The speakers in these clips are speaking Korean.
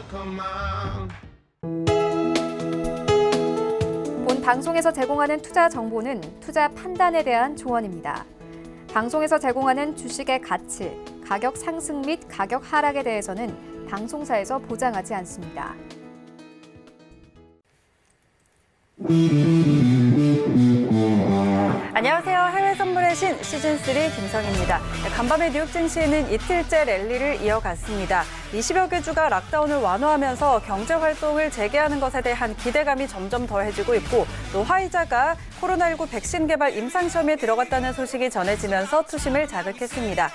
본 방송에서 제공하는 투자 정보는 투자 판단에 대한 조언입니다. 방송에서 제공하는 주식의 가치, 가격 상승 및 가격 하락에 대해서는 방송사에서 보장하지 않습니다. 안녕하세요. 해외 선물의 신 시즌3 김성희입니다. 간밤에 뉴욕 증시는 이틀째 랠리를 이어갔습니다. 20여 개 주가 락다운을 완화하면서 경제 활동을 재개하는 것에 대한 기대감이 점점 더해지고 있고 또 화이자가 코로나19 백신 개발 임상시험에 들어갔다는 소식이 전해지면서 투심을 자극했습니다.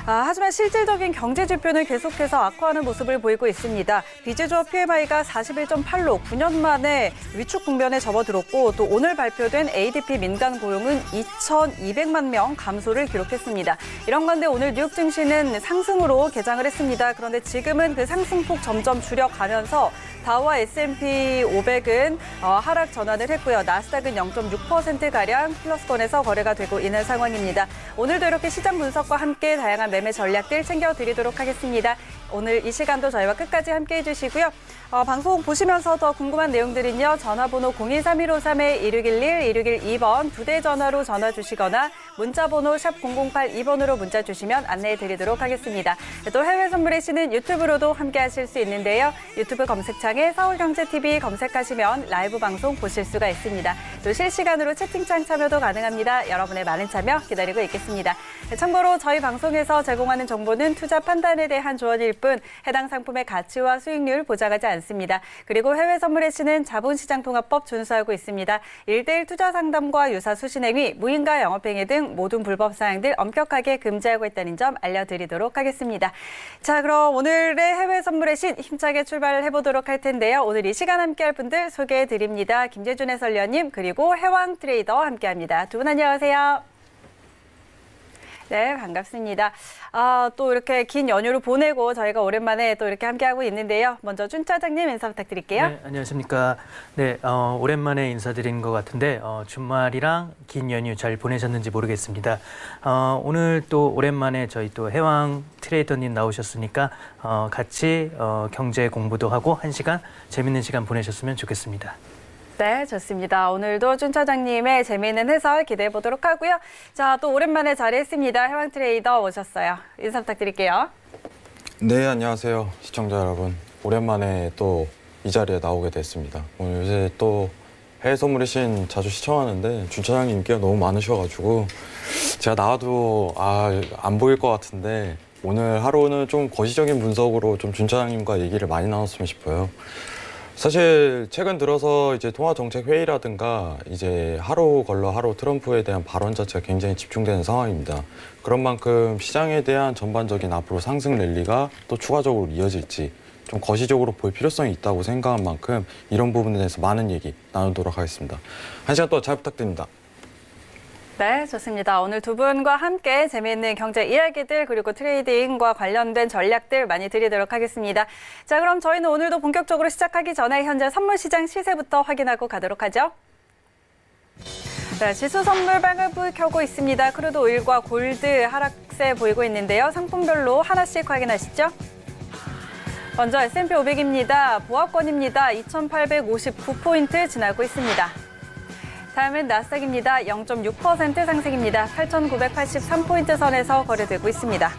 하지만 실질적인 경제 지표는 계속해서 악화하는 모습을 보이고 있습니다. 비제조업 PMI가 41.8로 9년 만에 위축 국면에 접어들었고 또 오늘 발표된 ADP 민간 고용은 2,200만 명 감소를 기록했습니다. 이런 가운데 오늘 뉴욕 증시는 상승으로 개장을 했습니다. 그런데 지금은 그 상승폭 점점 줄여가면서 다우와 S&P 500은 하락 전환을 했고요. 나스닥은 0.6%가량 플러스권에서 거래가 되고 있는 상황입니다. 오늘도 이렇게 시장 분석과 함께 다양한 매매 전략들 챙겨드리도록 하겠습니다. 오늘 이 시간도 저희와 끝까지 함께해 주시고요. 방송 보시면서 더 궁금한 내용들은요. 전화번호 023-1511, 1612번 두 대 전화로 전화 주시거나 문자번호 샵 0082번으로 문자 주시면 안내해 드리도록 하겠습니다. 또 해외 선물의 신은 유튜브로도 함께하실 수 있는데요. 유튜브 검색창에 서울경제TV 검색하시면 라이브 방송 보실 수가 있습니다. 또 실시간으로 채팅창 참여도 가능합니다. 여러분의 많은 참여 기다리고 있겠습니다. 참고로 저희 방송에서 제공하는 정보는 투자 판단에 대한 조언일 뿐 해당 상품의 가치와 수익률 보장하지 않습니다. 그리고 해외 선물의 신은 자본시장통합법 준수하고 있습니다. 1:1 투자 상담과 유사 수신행위, 무인가 영업행위 등 모든 불법 사항들 엄격하게 금지하고 있다는 점 알려드리도록 하겠습니다. 자, 그럼 오늘의 해외 선물의 신 힘차게 출발을 해보도록 할 텐데요. 오늘 이 시간 함께할 분들 소개해드립니다. 김재준 해설위원님 그리고 해왕 트레이더 함께합니다. 두 분 안녕하세요. 네, 반갑습니다. 또 이렇게 긴 연휴를 보내고 저희가 오랜만에 또 이렇게 함께하고 있는데요. 먼저 준 차장님 인사 부탁드릴게요. 네, 안녕하십니까. 네, 오랜만에 인사드리는 것 같은데 주말이랑 긴 연휴 잘 보내셨는지 모르겠습니다. 오늘 또 오랜만에 저희 또 해왕 트레이더님 나오셨으니까 같이 경제 공부도 하고 1시간 재밌는 시간 보내셨으면 좋겠습니다. 네, 좋습니다. 오늘도 준 차장님의 재미있는 해설 기대해 보도록 하고요. 자, 또 오랜만에 자리했습니다. 해왕 트레이더 오셨어요. 인사 부탁드릴게요. 네, 안녕하세요. 시청자 여러분. 오랜만에 또 이 자리에 나오게 됐습니다. 오늘 요새 또 해외 선물의 신 자주 시청하는데 준 차장님 인기가 너무 많으셔가지고 제가 나와도 안 보일 것 같은데 오늘 하루는 좀 거시적인 분석으로 좀 준 차장님과 얘기를 많이 나눴으면 싶어요. 사실 최근 들어서 이제 통화정책회의라든가 이제 하루 걸러 하루 트럼프에 대한 발언 자체가 굉장히 집중되는 상황입니다. 그런 만큼 시장에 대한 전반적인 앞으로 상승 랠리가 또 추가적으로 이어질지 좀 거시적으로 볼 필요성이 있다고 생각한 만큼 이런 부분에 대해서 많은 얘기 나누도록 하겠습니다. 1시간 동안 잘 부탁드립니다. 네, 좋습니다. 오늘 두 분과 함께 재미있는 경제 이야기들 그리고 트레이딩과 관련된 전략들 많이 드리도록 하겠습니다. 자, 그럼 저희는 오늘도 본격적으로 시작하기 전에 현재 선물 시장 시세부터 확인하고 가도록 하죠. 네, 지수 선물방을 켜고 있습니다. 크루드 오일과 골드 하락세 보이고 있는데요. 상품별로 하나씩 확인하시죠. 먼저 S&P 500입니다. 보합권입니다. 2,859포인트 지나고 있습니다. 다음은 나스닥입니다. 0.6% 상승입니다. 8,983포인트 선에서 거래되고 있습니다.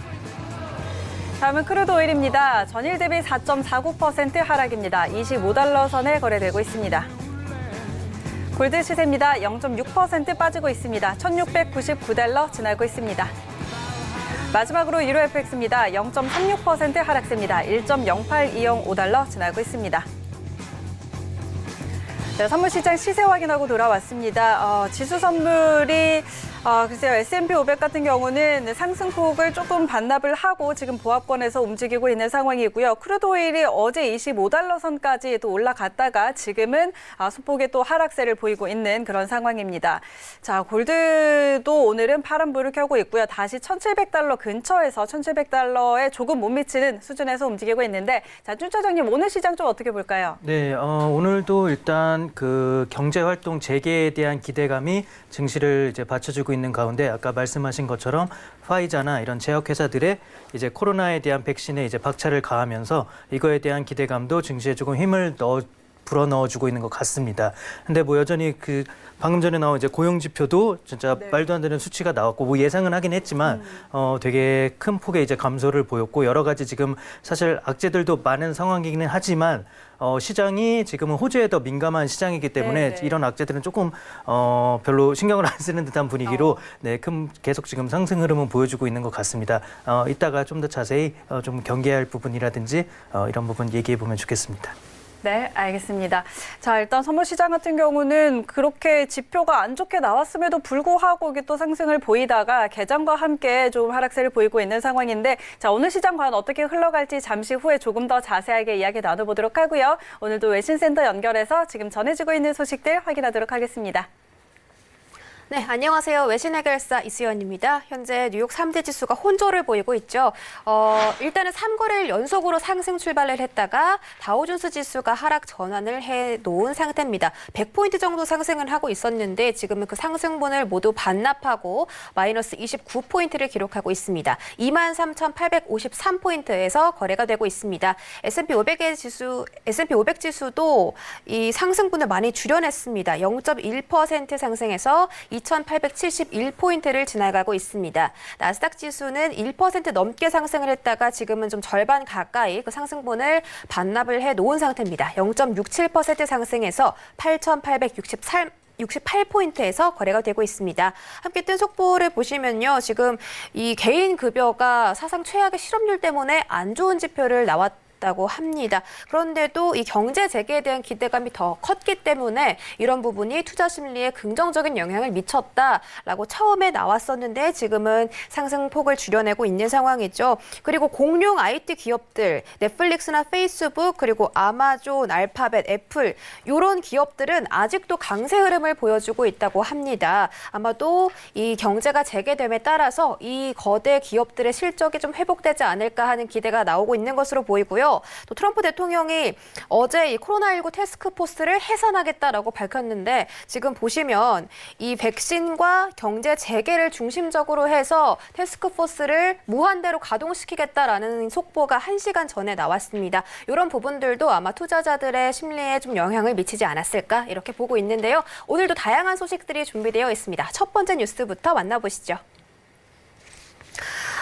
다음은 크루드 오일입니다. 전일 대비 4.49% 하락입니다. 25달러 선에 거래되고 있습니다. 골드 시세입니다. 0.6% 빠지고 있습니다. 1,699달러 지나고 있습니다. 마지막으로 유로 FX입니다. 0.36% 하락세입니다. 1.08205달러 지나고 있습니다. 네, 선물시장 시세 확인하고 돌아왔습니다. 지수 선물이 글쎄요, S&P 500 같은 경우는 상승폭을 조금 반납을 하고 지금 보합권에서 움직이고 있는 상황이고요. 크루드 오일이 어제 25달러 선까지 또 올라갔다가 지금은 소폭의 또 하락세를 보이고 있는 그런 상황입니다. 자, 골드도 오늘은 파란불을 켜고 있고요. 다시 1,700달러 근처에서 1,700달러에 조금 못 미치는 수준에서 움직이고 있는데, 자, 준 차장님 오늘 시장 좀 어떻게 볼까요? 네, 오늘도 일단 그 경제 활동 재개에 대한 기대감이 증시를 이제 받쳐주고 있는 가운데 아까 말씀하신 것처럼 화이자나 이런 제약회사들의 이제 코로나에 대한 백신에 이제 박차를 가하면서 이거에 대한 기대감도 증시에 조금 힘을 불어넣어주고 있는 것 같습니다. 근데 뭐 여전히 그 방금 전에 나온 이제 고용 지표도 진짜 말도 안 되는 수치가 나왔고 뭐 예상은 하긴 했지만 되게 큰 폭의 이제 감소를 보였고 여러 가지 지금 사실 악재들도 많은 상황이기는 하지만 시장이 지금은 호재에 더 민감한 시장이기 때문에 이런 악재들은 조금 별로 신경을 안 쓰는 듯한 분위기로 계속 지금 상승 흐름은 보여주고 있는 것 같습니다. 이따가 좀 더 자세히 좀 경계할 부분이라든지 이런 부분 얘기해 보면 좋겠습니다. 네, 알겠습니다. 자, 일단 선물 시장 같은 경우는 그렇게 지표가 안 좋게 나왔음에도 불구하고 이게 또 상승을 보이다가 개장과 함께 좀 하락세를 보이고 있는 상황인데 자, 오늘 시장 과연 어떻게 흘러갈지 잠시 후에 조금 더 자세하게 이야기 나눠보도록 하고요. 오늘도 외신센터 연결해서 지금 전해지고 있는 소식들 확인하도록 하겠습니다. 네, 안녕하세요. 외신 해결사 이수연입니다. 현재 뉴욕 3대 지수가 혼조를 보이고 있죠. 일단은 3거래일 연속으로 상승 출발을 했다가 다우존스 지수가 하락 전환을 해놓은 상태입니다. 100포인트 정도 상승을 하고 있었는데 지금은 그 상승분을 모두 반납하고 마이너스 29포인트를 기록하고 있습니다. 23,853포인트에서 거래가 되고 있습니다. S&P 500 지수도 이 상승분을 많이 줄여냈습니다. 0.1% 상승해서 2,871포인트를 지나가고 있습니다. 나스닥 지수는 1% 넘게 상승을 했다가 지금은 좀 절반 가까이 그 상승분을 반납을 해놓은 상태입니다. 0.67% 상승해서 8,868포인트에서 거래가 되고 있습니다. 함께 뜬 속보를 보시면요. 지금 이 개인 급여가 사상 최악의 실업률 때문에 안 좋은 지표를 나왔다고 합니다. 그런데도 이 경제 재개에 대한 기대감이 더 컸기 때문에 이런 부분이 투자 심리에 긍정적인 영향을 미쳤다라고 처음에 나왔었는데 지금은 상승폭을 줄여내고 있는 상황이죠. 그리고 공룡 IT 기업들, 넷플릭스나 페이스북, 그리고 아마존, 알파벳, 애플 이런 기업들은 아직도 강세 흐름을 보여주고 있다고 합니다. 아마도 이 경제가 재개됨에 따라서 이 거대 기업들의 실적이 좀 회복되지 않을까 하는 기대가 나오고 있는 것으로 보이고요. 또 트럼프 대통령이 어제 이 코로나19 태스크포스를 해산하겠다라고 밝혔는데 지금 보시면 이 백신과 경제 재개를 중심적으로 해서 태스크포스를 무한대로 가동시키겠다라는 속보가 1시간 전에 나왔습니다. 이런 부분들도 아마 투자자들의 심리에 좀 영향을 미치지 않았을까 이렇게 보고 있는데요. 오늘도 다양한 소식들이 준비되어 있습니다. 첫 번째 뉴스부터 만나보시죠.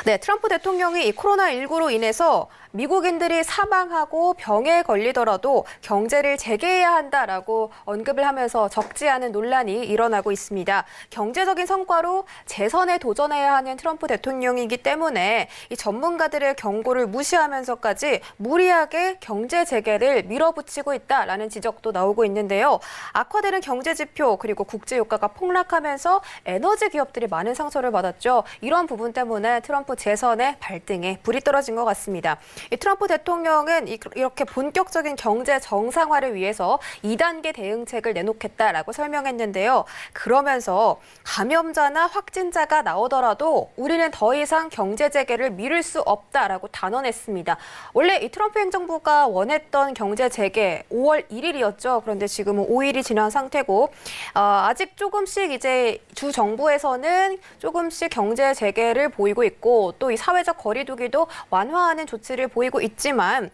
네, 트럼프 대통령이 이 코로나19로 인해서 미국인들이 사망하고 병에 걸리더라도 경제를 재개해야 한다라고 언급을 하면서 적지 않은 논란이 일어나고 있습니다. 경제적인 성과로 재선에 도전해야 하는 트럼프 대통령이기 때문에 이 전문가들의 경고를 무시하면서까지 무리하게 경제 재개를 밀어붙이고 있다라는 지적도 나오고 있는데요. 악화되는 경제 지표 그리고 국제 유가가 폭락하면서 에너지 기업들이 많은 상처를 받았죠. 이런 부분 때문에 트럼프 재선의 발등에 불이 떨어진 것 같습니다. 이 트럼프 대통령은 이렇게 본격적인 경제 정상화를 위해서 2단계 대응책을 내놓겠다라고 설명했는데요. 그러면서 감염자나 확진자가 나오더라도 우리는 더 이상 경제 재개를 미룰 수 없다라고 단언했습니다. 원래 이 트럼프 행정부가 원했던 경제 재개 5월 1일이었죠. 그런데 지금은 5일이 지난 상태고 아직 조금씩 이제 주 정부에서는 조금씩 경제 재개를 보이고 있고 또 이 사회적 거리 두기도 완화하는 조치를 보이고 있지만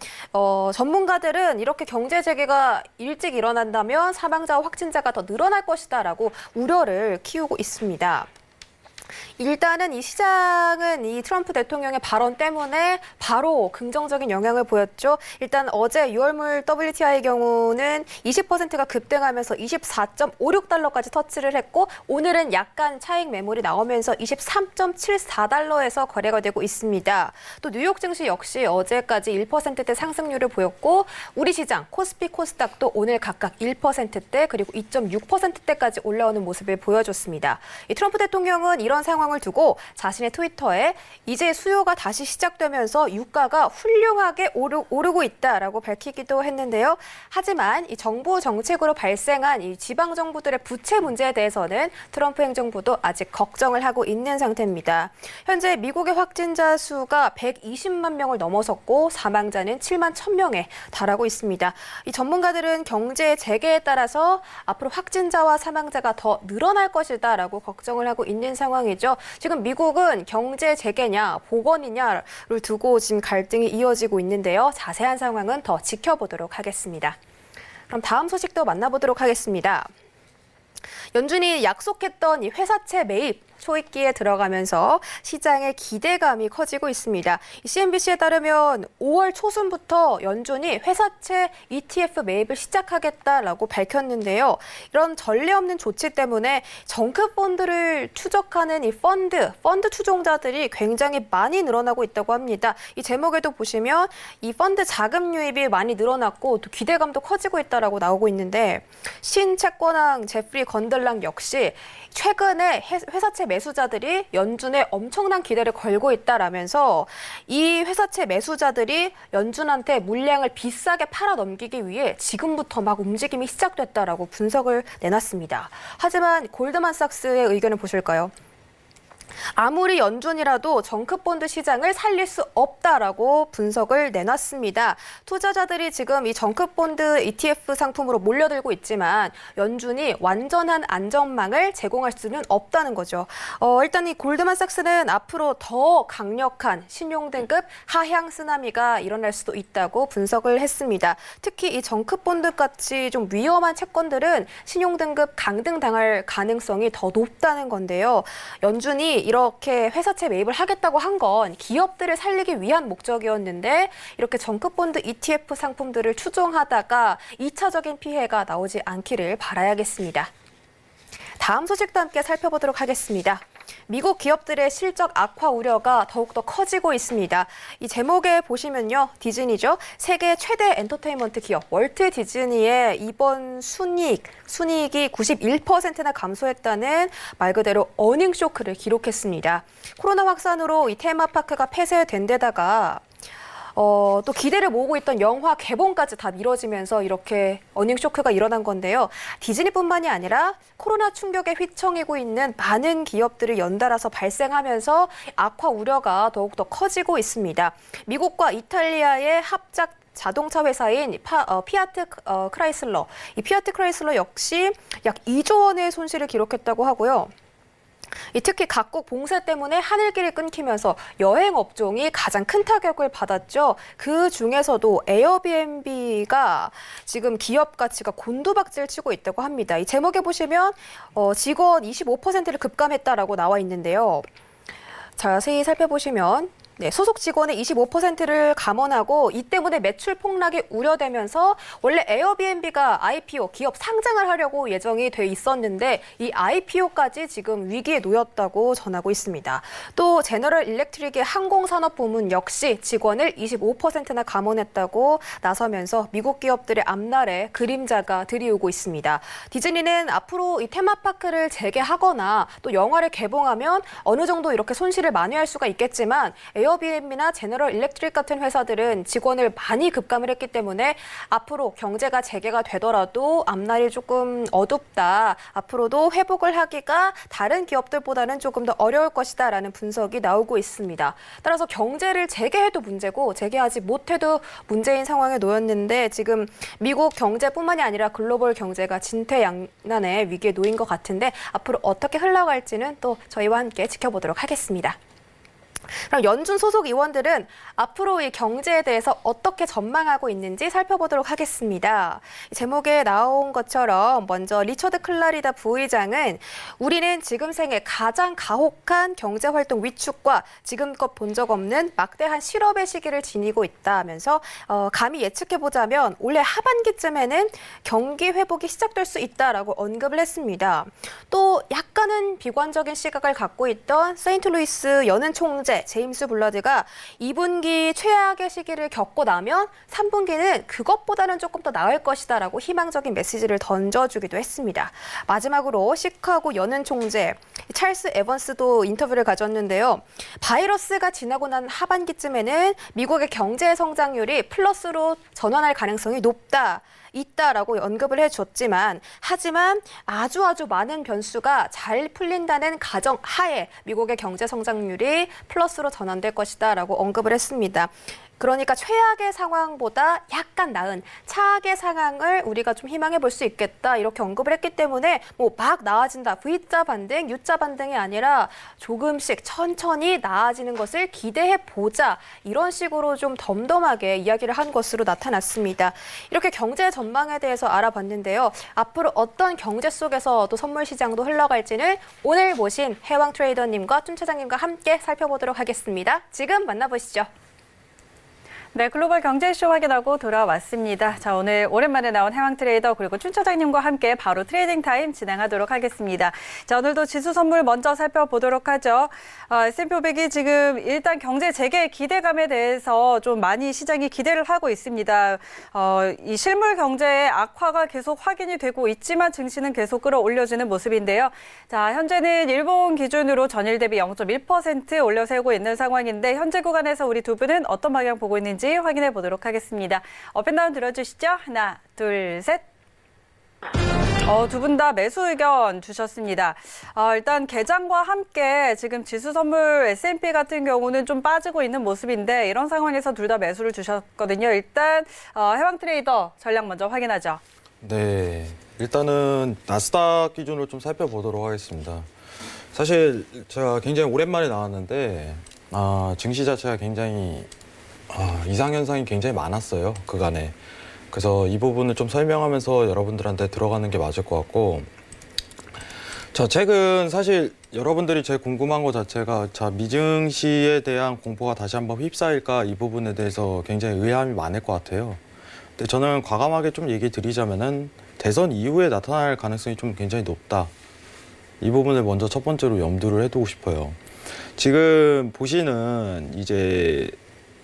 전문가들은 이렇게 경제 재개가 일찍 일어난다면 사망자와 확진자가 더 늘어날 것이다라고 우려를 키우고 있습니다. 일단은 이 시장은 이 트럼프 대통령의 발언 때문에 바로 긍정적인 영향을 보였죠. 일단 어제 6월물 WTI의 경우는 20%가 급등하면서 24.56달러까지 터치를 했고 오늘은 약간 차익 매물이 나오면서 23.74달러에서 거래가 되고 있습니다. 또 뉴욕 증시 역시 어제까지 1%대 상승률을 보였고 우리 시장 코스피 코스닥도 오늘 각각 1%대 그리고 2.6%대까지 올라오는 모습을 보여줬습니다. 이 트럼프 대통령은 이런 이런 상황을 두고 자신의 트위터에 이제 수요가 다시 시작되면서 유가가 훌륭하게 오르고 있다라고 밝히기도 했는데요. 하지만 이 정부 정책으로 발생한 이 지방 정부들의 부채 문제에 대해서는 트럼프 행정부도 아직 걱정을 하고 있는 상태입니다. 현재 미국의 확진자 수가 120만 명을 넘어섰고 사망자는 7만 1,000명에 달하고 있습니다. 이 전문가들은 경제 재개에 따라서 앞으로 확진자와 사망자가 더 늘어날 것이다라고 걱정을 하고 있는 상황이죠. 지금 미국은 경제 재개냐 복원이냐를 두고 지금 갈등이 이어지고 있는데요. 자세한 상황은 더 지켜보도록 하겠습니다. 그럼 다음 소식도 만나보도록 하겠습니다. 연준이 약속했던 이 회사채 매입 초입기에 들어가면서 시장의 기대감이 커지고 있습니다. CNBC에 따르면 5월 초순부터 연준이 회사채 ETF 매입을 시작하겠다라고 밝혔는데요. 이런 전례 없는 조치 때문에 정급 펀드를 추적하는 이 펀드 추종자들이 굉장히 많이 늘어나고 있다고 합니다. 이 제목에도 보시면 이 펀드 자금 유입이 많이 늘어났고 또 기대감도 커지고 있다라고 나오고 있는데 신채권왕 제프리 건들랑 역시 최근에 회사채 매수자들이 연준에 엄청난 기대를 걸고 있다라면서 이 회사채 매수자들이 연준한테 물량을 비싸게 팔아 넘기기 위해 지금부터 막 움직임이 시작됐다라고 분석을 내놨습니다. 하지만 골드만삭스의 의견을 보실까요? 아무리 연준이라도 정크본드 시장을 살릴 수 없다라고 분석을 내놨습니다. 투자자들이 지금 이 정크본드 ETF 상품으로 몰려들고 있지만 연준이 완전한 안전망을 제공할 수는 없다는 거죠. 일단 이 골드만삭스는 앞으로 더 강력한 신용등급 하향 쓰나미가 일어날 수도 있다고 분석을 했습니다. 특히 이 정크본드 같이 좀 위험한 채권들은 신용등급 강등당할 가능성이 더 높다는 건데요. 연준이 이렇게 회사채 매입을 하겠다고 한 건 기업들을 살리기 위한 목적이었는데 이렇게 정크본드 ETF 상품들을 추종하다가 2차적인 피해가 나오지 않기를 바라야겠습니다. 다음 소식도 함께 살펴보도록 하겠습니다. 미국 기업들의 실적 악화 우려가 더욱더 커지고 있습니다. 이 제목에 보시면요. 디즈니죠. 세계 최대 엔터테인먼트 기업 월트 디즈니의 이번 순이익이 91%나 감소했다는 말 그대로 어닝 쇼크를 기록했습니다. 코로나 확산으로 이 테마파크가 폐쇄된 데다가 또 기대를 모으고 있던 영화 개봉까지 다 미뤄지면서 이렇게 어닝 쇼크가 일어난 건데요. 디즈니뿐만이 아니라 코로나 충격에 휘청이고 있는 많은 기업들을 연달아서 발생하면서 악화 우려가 더욱더 커지고 있습니다. 미국과 이탈리아의 합작 자동차 회사인 피아트 크라이슬러, 이 피아트 크라이슬러 역시 약 2조 원의 손실을 기록했다고 하고요. 특히 각국 봉쇄 때문에 하늘길이 끊기면서 여행 업종이 가장 큰 타격을 받았죠. 그 중에서도 에어비앤비가 지금 기업 가치가 곤두박질 치고 있다고 합니다. 이 제목에 보시면 직원 25%를 급감했다라고 나와 있는데요. 자세히 살펴보시면 소속 직원의 25%를 감원하고 이 때문에 매출 폭락이 우려되면서 원래 에어비앤비가 IPO, 기업 상장을 하려고 예정이 돼 있었는데 이 IPO까지 지금 위기에 놓였다고 전하고 있습니다. 또 제너럴 일렉트릭의 항공산업부문 역시 직원을 25%나 감원했다고 나서면서 미국 기업들의 앞날에 그림자가 드리우고 있습니다. 디즈니는 앞으로 이 테마파크를 재개하거나 또 영화를 개봉하면 어느 정도 이렇게 손실을 만회할 수가 있겠지만 에어비앤비나 제너럴 일렉트릭 같은 회사들은 직원을 많이 급감을 했기 때문에 앞으로 경제가 재개가 되더라도 앞날이 조금 어둡다. 앞으로도 회복을 하기가 다른 기업들보다는 조금 더 어려울 것이다라는 분석이 나오고 있습니다. 따라서 경제를 재개해도 문제고 재개하지 못해도 문제인 상황에 놓였는데 지금 미국 경제뿐만이 아니라 글로벌 경제가 진퇴양난의 위기에 놓인 것 같은데 앞으로 어떻게 흘러갈지는 또 저희와 함께 지켜보도록 하겠습니다. 그럼 연준 소속 의원들은 앞으로 이 경제에 대해서 어떻게 전망하고 있는지 살펴보도록 하겠습니다. 제목에 나온 것처럼 먼저 리처드 클라리다 부의장은 우리는 지금 생애 가장 가혹한 경제활동 위축과 지금껏 본 적 없는 막대한 실업의 시기를 지니고 있다 하면서 감히 예측해보자면 올해 하반기쯤에는 경기 회복이 시작될 수 있다라고 언급을 했습니다. 또 약간은 비관적인 시각을 갖고 있던 세인트루이스 연은 총재 있는데 제임스 블러드가 2분기 최악의 시기를 겪고 나면 3분기는 그것보다는 조금 더 나을 것이다라고 희망적인 메시지를 던져주기도 했습니다. 마지막으로 시카고 연은 총재 찰스 에번스도 인터뷰를 가졌는데요. 바이러스가 지나고 난 하반기쯤에는 미국의 경제 성장률이 플러스로 전환할 가능성이 있다라고 언급을 해줬지만 하지만 아주 많은 변수가 잘 풀린다는 가정 하에 미국의 경제 성장률이 플러스로 전환될 것이다라고 언급을 했습니다. 그러니까 최악의 상황보다 약간 나은 차악의 상황을 우리가 좀 희망해 볼 수 있겠다 이렇게 언급을 했기 때문에 뭐 막 나아진다 V자 반등, U자 반등이 아니라 조금씩 천천히 나아지는 것을 기대해 보자 이런 식으로 좀 덤덤하게 이야기를 한 것으로 나타났습니다. 이렇게 경제 전망에 대해서 알아봤는데요. 앞으로 어떤 경제 속에서 또 선물 시장도 흘러갈지는 오늘 모신 해왕 트레이더님과 춤 차장님과 함께 살펴보도록 하겠습니다. 지금 만나보시죠. 네, 글로벌 경제 이슈 확인하고 돌아왔습니다. 자, 오늘 오랜만에 나온 해왕 트레이더 그리고 춘 차장님과 함께 바로 트레이딩 타임 진행하도록 하겠습니다. 자, 오늘도 지수 선물 먼저 살펴보도록 하죠. S&P 500이 지금 일단 경제 재개 기대감에 대해서 좀 많이 시장이 기대를 하고 있습니다. 이 실물 경제의 악화가 계속 확인이 되고 있지만 증시는 계속 끌어올려지는 모습인데요. 자, 현재는 일본 기준으로 전일 대비 0.1% 올려세우고 있는 상황인데 현재 구간에서 우리 두 분은 어떤 방향 보고 있는지 확인해 보도록 하겠습니다. 업앤다운 들어주시죠. 하나, 둘, 셋. 두 분 다 매수 의견 주셨습니다. 일단 개장과 함께 지금 지수 선물 S&P 같은 경우는 좀 빠지고 있는 모습인데 이런 상황에서 둘 다 매수를 주셨거든요. 일단 해왕 트레이더 전략 먼저 확인하죠. 네, 일단은 나스닥 기준으로 좀 살펴보도록 하겠습니다. 사실 제가 굉장히 오랜만에 나왔는데 증시 자체가 굉장히 이상현상이 굉장히 많았어요, 그간에. 그래서 이 부분을 좀 설명하면서 여러분들한테 들어가는 게 맞을 것 같고, 자, 최근 사실 여러분들이 제일 궁금한 것 자체가 미증시에 대한 공포가 다시 한번 휩싸일까 이 부분에 대해서 굉장히 의아함이 많을 것 같아요. 근데 저는 과감하게 좀 얘기 드리자면은 대선 이후에 나타날 가능성이 좀 굉장히 높다. 이 부분을 먼저 첫 번째로 염두를 해두고 싶어요. 지금 보시는 이제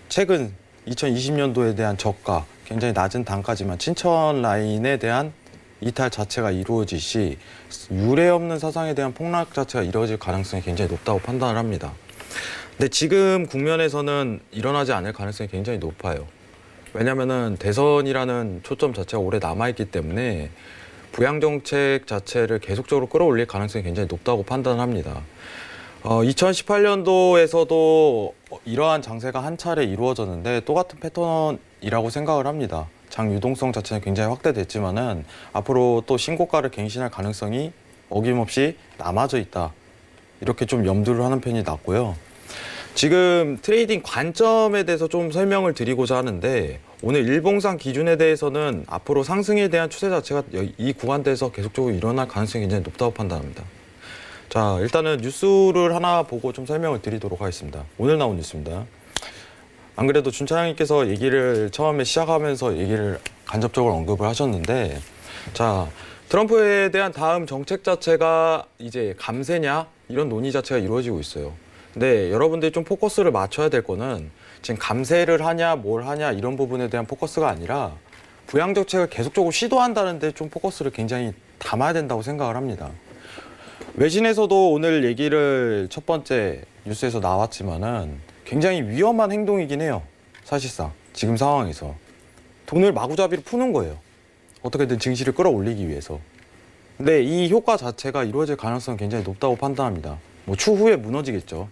최근 2020년도에 대한 저가, 굉장히 낮은 단가지만 친천 라인에 대한 이탈 자체가 이루어질 시 유례 없는 사상에 대한 폭락 자체가 이루어질 가능성이 굉장히 높다고 판단을 합니다. 근데 지금 국면에서는 일어나지 않을 가능성이 굉장히 높아요. 왜냐면은 대선이라는 초점 자체가 오래 남아있기 때문에 부양정책 자체를 계속적으로 끌어올릴 가능성이 굉장히 높다고 판단을 합니다. 2018년도에서도 이러한 장세가 한 차례 이루어졌는데 똑같은 패턴이라고 생각을 합니다. 장 유동성 자체는 굉장히 확대됐지만은 앞으로 또 신고가를 갱신할 가능성이 어김없이 남아져 있다. 이렇게 좀 염두를 하는 편이 낫고요. 지금 트레이딩 관점에 대해서 좀 설명을 드리고자 하는데 오늘 일봉상 기준에 대해서는 앞으로 상승에 대한 추세 자체가 이 구간대에서 계속적으로 일어날 가능성이 굉장히 높다고 판단합니다. 자, 일단은 뉴스를 하나 보고 좀 설명을 드리도록 하겠습니다. 오늘 나온 뉴스입니다. 안 그래도 준 차장님께서 얘기를 처음에 시작하면서 얘기를 간접적으로 언급을 하셨는데, 자, 트럼프에 대한 다음 정책 자체가 이제 감세냐 이런 논의 자체가 이루어지고 있어요. 근데 여러분들이 좀 포커스를 맞춰야 될 거는 지금 감세를 하냐 뭘 하냐 이런 부분에 대한 포커스가 아니라 부양정책을 계속적으로 시도한다는 데 좀 포커스를 굉장히 담아야 된다고 생각을 합니다. 외신에서도 오늘 얘기를 첫 번째 뉴스에서 나왔지만은 굉장히 위험한 행동이긴 해요. 사실상 지금 상황에서 돈을 마구잡이로 푸는 거예요. 어떻게든 증시를 끌어올리기 위해서. 근데 이 효과 자체가 이루어질 가능성은 굉장히 높다고 판단합니다. 뭐 추후에 무너지겠죠.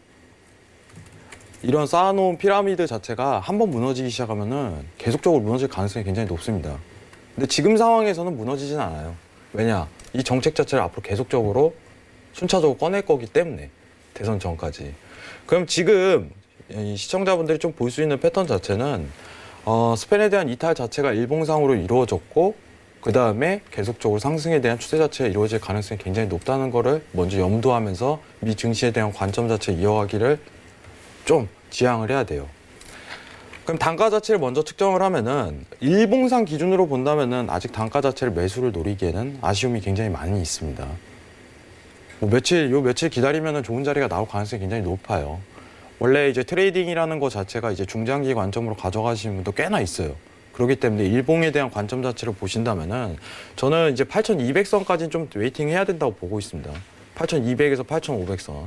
이런 쌓아놓은 피라미드 자체가 한번 무너지기 시작하면은 계속적으로 무너질 가능성이 굉장히 높습니다. 근데 지금 상황에서는 무너지진 않아요. 왜냐? 이 정책 자체를 앞으로 계속적으로 순차적으로 꺼낼 거기 때문에 대선 전까지. 그럼 지금 이 시청자분들이 좀 볼 수 있는 패턴 자체는 스펜에 대한 이탈 자체가 일봉상으로 이루어졌고 그 다음에 계속적으로 상승에 대한 추세 자체가 이루어질 가능성이 굉장히 높다는 거를 먼저 염두하면서 미 증시에 대한 관점 자체 이어가기를 좀 지향을 해야 돼요. 그럼 단가 자체를 먼저 측정을 하면은 일봉상 기준으로 본다면은 아직 단가 자체를 매수를 노리기에는 아쉬움이 굉장히 많이 있습니다. 며칠 기다리면은 좋은 자리가 나올 가능성이 굉장히 높아요. 원래 이제 트레이딩이라는 것 자체가 이제 중장기 관점으로 가져가시는 분도 꽤나 있어요. 그렇기 때문에 일봉에 대한 관점 자체를 보신다면은 저는 이제 8,200선까지는 좀 웨이팅 해야 된다고 보고 있습니다. 8,200에서 8,500선.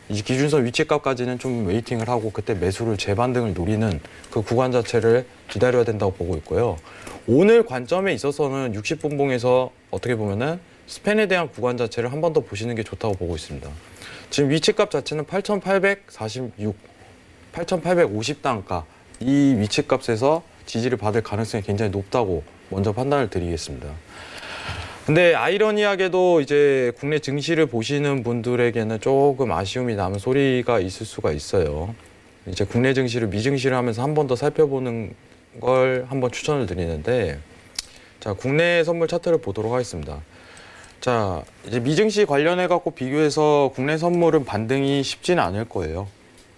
이 기준선 위치값까지는 좀 웨이팅을 하고 그때 매수를 재반등을 노리는 그 구간 자체를 기다려야 된다고 보고 있고요. 오늘 관점에 있어서는 60분봉에서 어떻게 보면은 스팬에 대한 구간 자체를 한 번 더 보시는 게 좋다고 보고 있습니다. 지금 위치값 자체는 8,846, 8,850단가 이 위치값에서 지지를 받을 가능성이 굉장히 높다고 먼저 판단을 드리겠습니다. 근데 아이러니하게도 이제 국내 증시를 보시는 분들에게는 조금 아쉬움이 남은 소리가 있을 수가 있어요. 이제 국내 증시를 미증시를 하면서 한 번 더 살펴보는 걸 한번 추천을 드리는데, 자, 국내 선물 차트를 보도록 하겠습니다. 자, 이제 미증시 관련해 갖고 비교해서 국내 선물은 반등이 쉽지는 않을 거예요.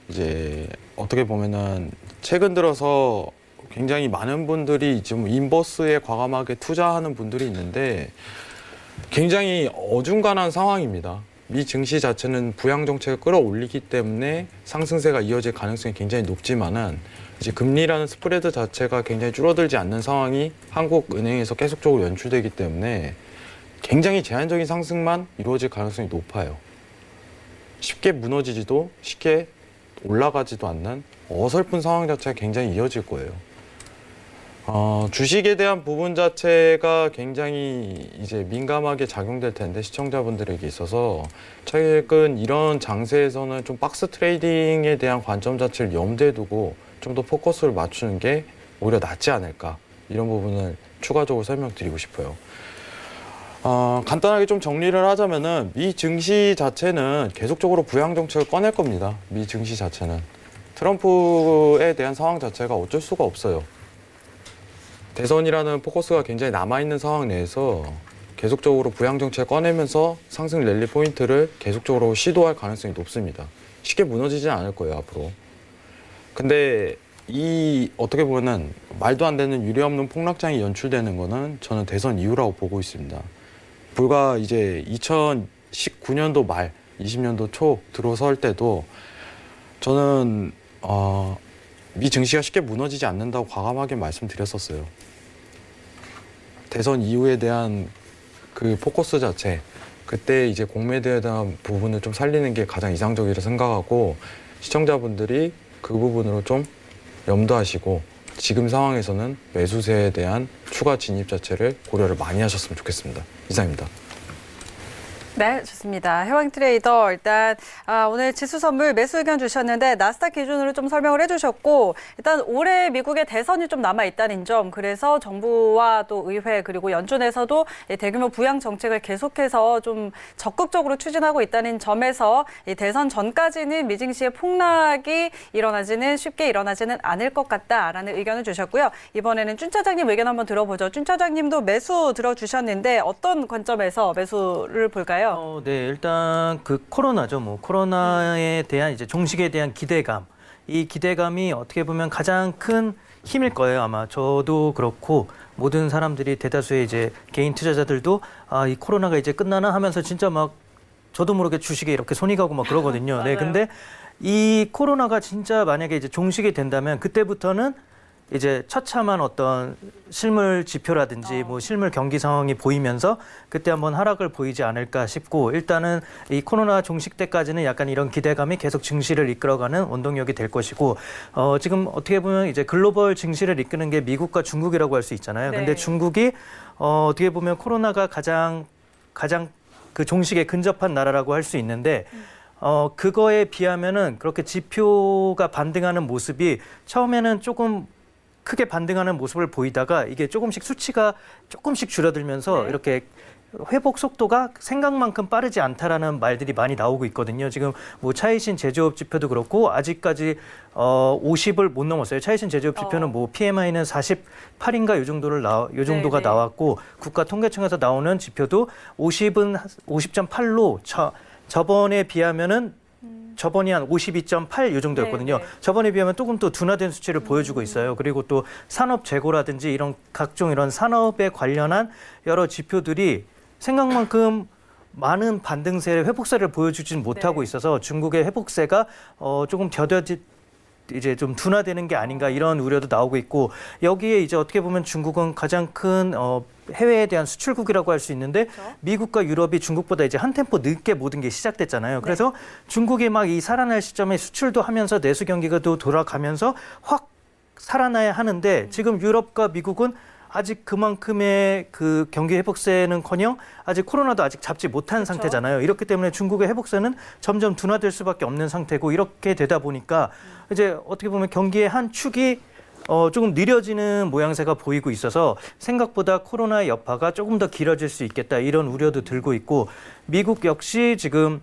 이제 어떻게 보면은 최근 들어서 굉장히 많은 분들이 지금 인버스에 과감하게 투자하는 분들이 있는데 굉장히 어중간한 상황입니다. 미 증시 자체는 부양 정책을 끌어올리기 때문에 상승세가 이어질 가능성이 굉장히 높지만은 이제 금리라는 스프레드 자체가 굉장히 줄어들지 않는 상황이 한국은행에서 계속적으로 연출되기 때문에 굉장히 제한적인 상승만 이루어질 가능성이 높아요. 쉽게 무너지지도 쉽게 올라가지도 않는 어설픈 상황 자체가 굉장히 이어질 거예요. 주식에 대한 부분 자체가 굉장히 이제 민감하게 작용될 텐데 시청자분들에게 있어서 최근 이런 장세에서는 좀 박스 트레이딩에 대한 관점 자체를 염두에 두고 좀 더 포커스를 맞추는 게 오히려 낫지 않을까, 이런 부분을 추가적으로 설명드리고 싶어요. 간단하게 좀 정리를 하자면은 미 증시 자체는 계속적으로 부양 정책을 꺼낼 겁니다. 미 증시 자체는 트럼프에 대한 상황 자체가 어쩔 수가 없어요. 대선이라는 포커스가 굉장히 남아있는 상황 내에서 계속적으로 부양 정책을 꺼내면서 상승 랠리 포인트를 계속적으로 시도할 가능성이 높습니다. 쉽게 무너지지 않을 거예요, 앞으로. 근데 이 어떻게 보면은 말도 안 되는 유례없는 폭락장이 연출되는 거는 저는 대선 이후라고 보고 있습니다. 불과 이제 2019년도 말, 20년도 초 들어설 때도 저는 미 증시가 쉽게 무너지지 않는다고 과감하게 말씀드렸었어요. 대선 이후에 대한 그 포커스 자체, 그때 이제 공매도에 대한 부분을 좀 살리는 게 가장 이상적이라 생각하고 시청자분들이 그 부분으로 좀 염두하시고 지금 상황에서는 매수세에 대한 추가 진입 자체를 고려를 많이 하셨으면 좋겠습니다. 이상입니다. 네, 좋습니다. 해왕 트레이더, 일단 오늘 지수 선물 매수 의견 주셨는데 나스닥 기준으로 좀 설명을 해주셨고, 일단 올해 미국의 대선이 좀 남아 있다는 점, 그래서 정부와 또 의회 그리고 연준에서도 대규모 부양 정책을 계속해서 좀 적극적으로 추진하고 있다는 점에서 이 대선 전까지는 미증시의 폭락이 쉽게 일어나지는 않을 것 같다라는 의견을 주셨고요. 이번에는 준 차장님 의견 한번 들어보죠. 준 차장님도 매수 들어주셨는데 어떤 관점에서 매수를 볼까요? 네, 일단 그 코로나죠. 코로나에 대한 이제 종식에 대한 기대감, 이 기대감이 어떻게 보면 가장 큰 힘일 거예요. 아마 저도 그렇고 모든 사람들이, 대다수의 이제 개인 투자자들도 이 코로나가 이제 끝나나 하면서 진짜 막 저도 모르게 주식에 이렇게 손이 가고 막 그러거든요. 네, 근데 이 코로나가 진짜 만약에 이제 종식이 된다면 그때부터는 이제 처참한 어떤 실물 지표라든지 실물 경기 상황이 보이면서 그때 한번 하락을 보이지 않을까 싶고, 일단은 이 코로나 종식 때까지는 약간 이런 기대감이 계속 증시를 이끌어가는 원동력이 될 것이고, 지금 어떻게 보면 이제 글로벌 증시를 이끄는 게 미국과 중국이라고 할 수 있잖아요. 네. 근데 중국이 어떻게 보면 코로나가 가장 그 종식에 근접한 나라라고 할 수 있는데, 그거에 비하면은 그렇게 지표가 반등하는 모습이 처음에는 조금 크게 반등하는 모습을 보이다가 이게 조금씩 수치가 조금씩 줄어들면서 이렇게 회복 속도가 생각만큼 빠르지 않다라는 말들이 많이 나오고 있거든요. 지금 차이신 제조업 지표도 그렇고 아직까지 50을 못 넘었어요. 차이신 제조업 지표는 PMI는 48인가 요 정도가 나왔고, 국가통계청에서 나오는 지표도 50은 50.8로 저번에 비하면은 저번이 한 52.8 요 정도였거든요. 네. 저번에 비하면 조금 더 둔화된 수치를 보여주고 있어요. 그리고 또 산업 재고라든지 이런 각종 이런 산업에 관련한 여러 지표들이 생각만큼 많은 반등세를 회복세를 보여주지는 못하고 있어서 중국의 회복세가 조금 이제 좀 둔화되는 게 아닌가 이런 우려도 나오고 있고 여기에 이제 어떻게 보면 중국은 가장 큰 해외에 대한 수출국이라고 할 수 있는데 미국과 유럽이 중국보다 이제 한 템포 늦게 모든 게 시작됐잖아요. 그래서 중국이 막 이 살아날 시점에 수출도 하면서 내수 경기가 또 돌아가면서 확 살아나야 하는데 지금 유럽과 미국은 아직 그만큼의 그 경기 회복세는커녕 아직 코로나도 아직 잡지 못한 상태잖아요. 이렇기 때문에 중국의 회복세는 점점 둔화될 수밖에 없는 상태고 이렇게 되다 보니까 이제 어떻게 보면 경기의 한 축이 조금 느려지는 모양새가 보이고 있어서 생각보다 코로나의 여파가 조금 더 길어질 수 있겠다 이런 우려도 들고 있고 미국 역시 지금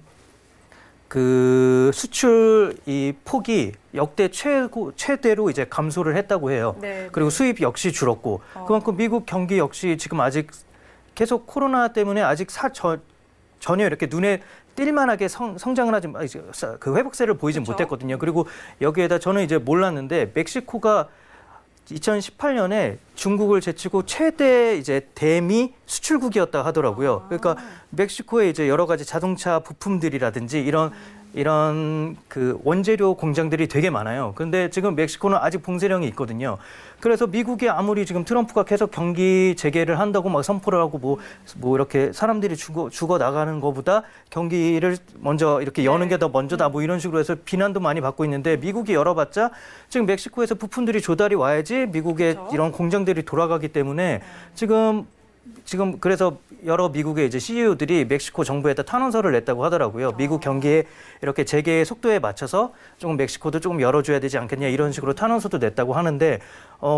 그 수출 이 폭이 역대 최대로 이제 감소를 했다고 해요. 그리고 수입 역시 줄었고 그만큼 미국 경기 역시 지금 아직 계속 코로나 때문에 아직 전혀 이렇게 눈에 띌만하게 성장을 하지 그 회복세를 보이진 못했거든요. 그리고 여기에다 저는 이제 몰랐는데 멕시코가 2018년에 중국을 제치고 최대 이제 대미 수출국이었다 하더라고요. 그러니까 멕시코에 이제 여러 가지 자동차 부품들이라든지 이런 그 원재료 공장들이 되게 많아요. 그런데 지금 멕시코는 아직 봉쇄령이 있거든요. 그래서 미국이 아무리 지금 트럼프가 계속 경기 재개를 한다고 막 선포를 하고 뭐 이렇게 사람들이 죽어 나가는 것보다 경기를 먼저 이렇게 여는 게 더 먼저다 뭐 이런 식으로 해서 비난도 많이 받고 있는데 미국이 열어봤자 지금 멕시코에서 부품들이 조달이 와야지 미국의 이런 공장들이 돌아가기 때문에 지금 그래서 여러 미국의 이제 CEO들이 멕시코 정부에다 탄원서를 냈다고 하더라고요. 미국 경기에 이렇게 재개의 속도에 맞춰서 조금 멕시코도 조금 열어줘야 되지 않겠냐 이런 식으로 탄원서도 냈다고 하는데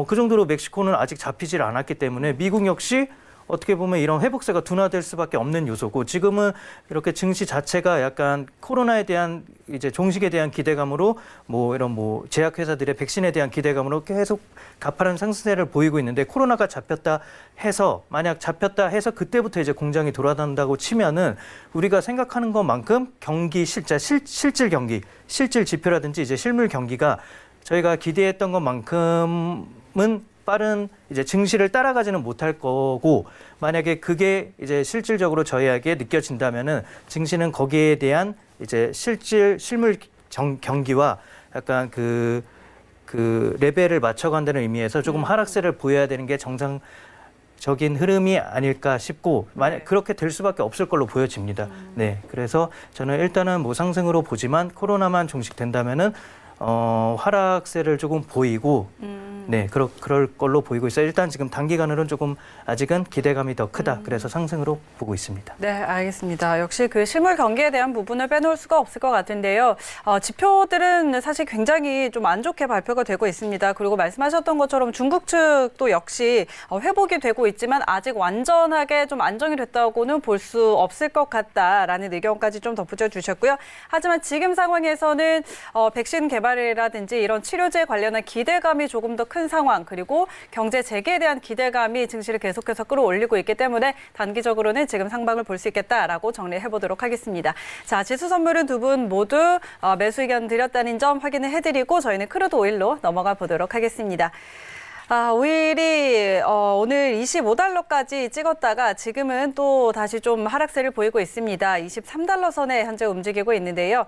그 정도로 멕시코는 아직 잡히질 않았기 때문에 미국 역시 어떻게 보면 이런 회복세가 둔화될 수밖에 없는 요소고 지금은 이렇게 증시 자체가 약간 코로나에 대한 이제 종식에 대한 기대감으로 뭐 이런 뭐 제약회사들의 백신에 대한 기대감으로 계속 가파른 상승세를 보이고 있는데 코로나가 만약 잡혔다 해서 그때부터 이제 공장이 돌아간다고 치면은 우리가 생각하는 것만큼 경기 실질 경기, 실질 지표라든지 이제 실물 경기가 저희가 기대했던 것만큼은 빠른 이제 증시를 따라가지는 못할 거고 만약에 그게 이제 실질적으로 저희에게 느껴진다면은 증시는 거기에 대한 이제 실물 경기와 약간 그 레벨을 맞춰간다는 의미에서 조금 하락세를 보여야 되는 게 정상적인 흐름이 아닐까 싶고 만약 그렇게 될 수밖에 없을 걸로 보여집니다. 네, 그래서 저는 일단은 뭐 상승으로 보지만 코로나만 종식된다면은 하락세를 조금 보이고 네, 그럴 걸로 보이고 있어요. 일단 지금 단기간으로는 조금 아직은 기대감이 더 크다. 그래서 상승으로 보고 있습니다. 네, 알겠습니다. 역시 그 실물 경기에 대한 부분을 빼놓을 수가 없을 것 같은데요. 지표들은 사실 굉장히 좀 안 좋게 발표가 되고 있습니다. 그리고 말씀하셨던 것처럼 중국 측도 역시 회복이 되고 있지만 아직 완전하게 좀 안정이 됐다고는 볼 수 없을 것 같다라는 의견까지 좀 덧붙여 주셨고요. 하지만 지금 상황에서는 백신 개발이라든지 이런 치료제 관련한 기대감이 조금 더 큰 상황 그리고 경제 재개에 대한 기대감이 증시를 계속해서 끌어올리고 있기 때문에 단기적으로는 지금 상방을 볼 수 있겠다라고 정리해 보도록 하겠습니다. 자, 지수 선물은 두 분 모두 매수 의견 드렸다는 점 확인을 해드리고 저희는 크루드 오일로 넘어가 보도록 하겠습니다. 오일이 오늘 25달러까지 찍었다가 지금은 또 다시 좀 하락세를 보이고 있습니다. 23달러 선에 현재 움직이고 있는데요.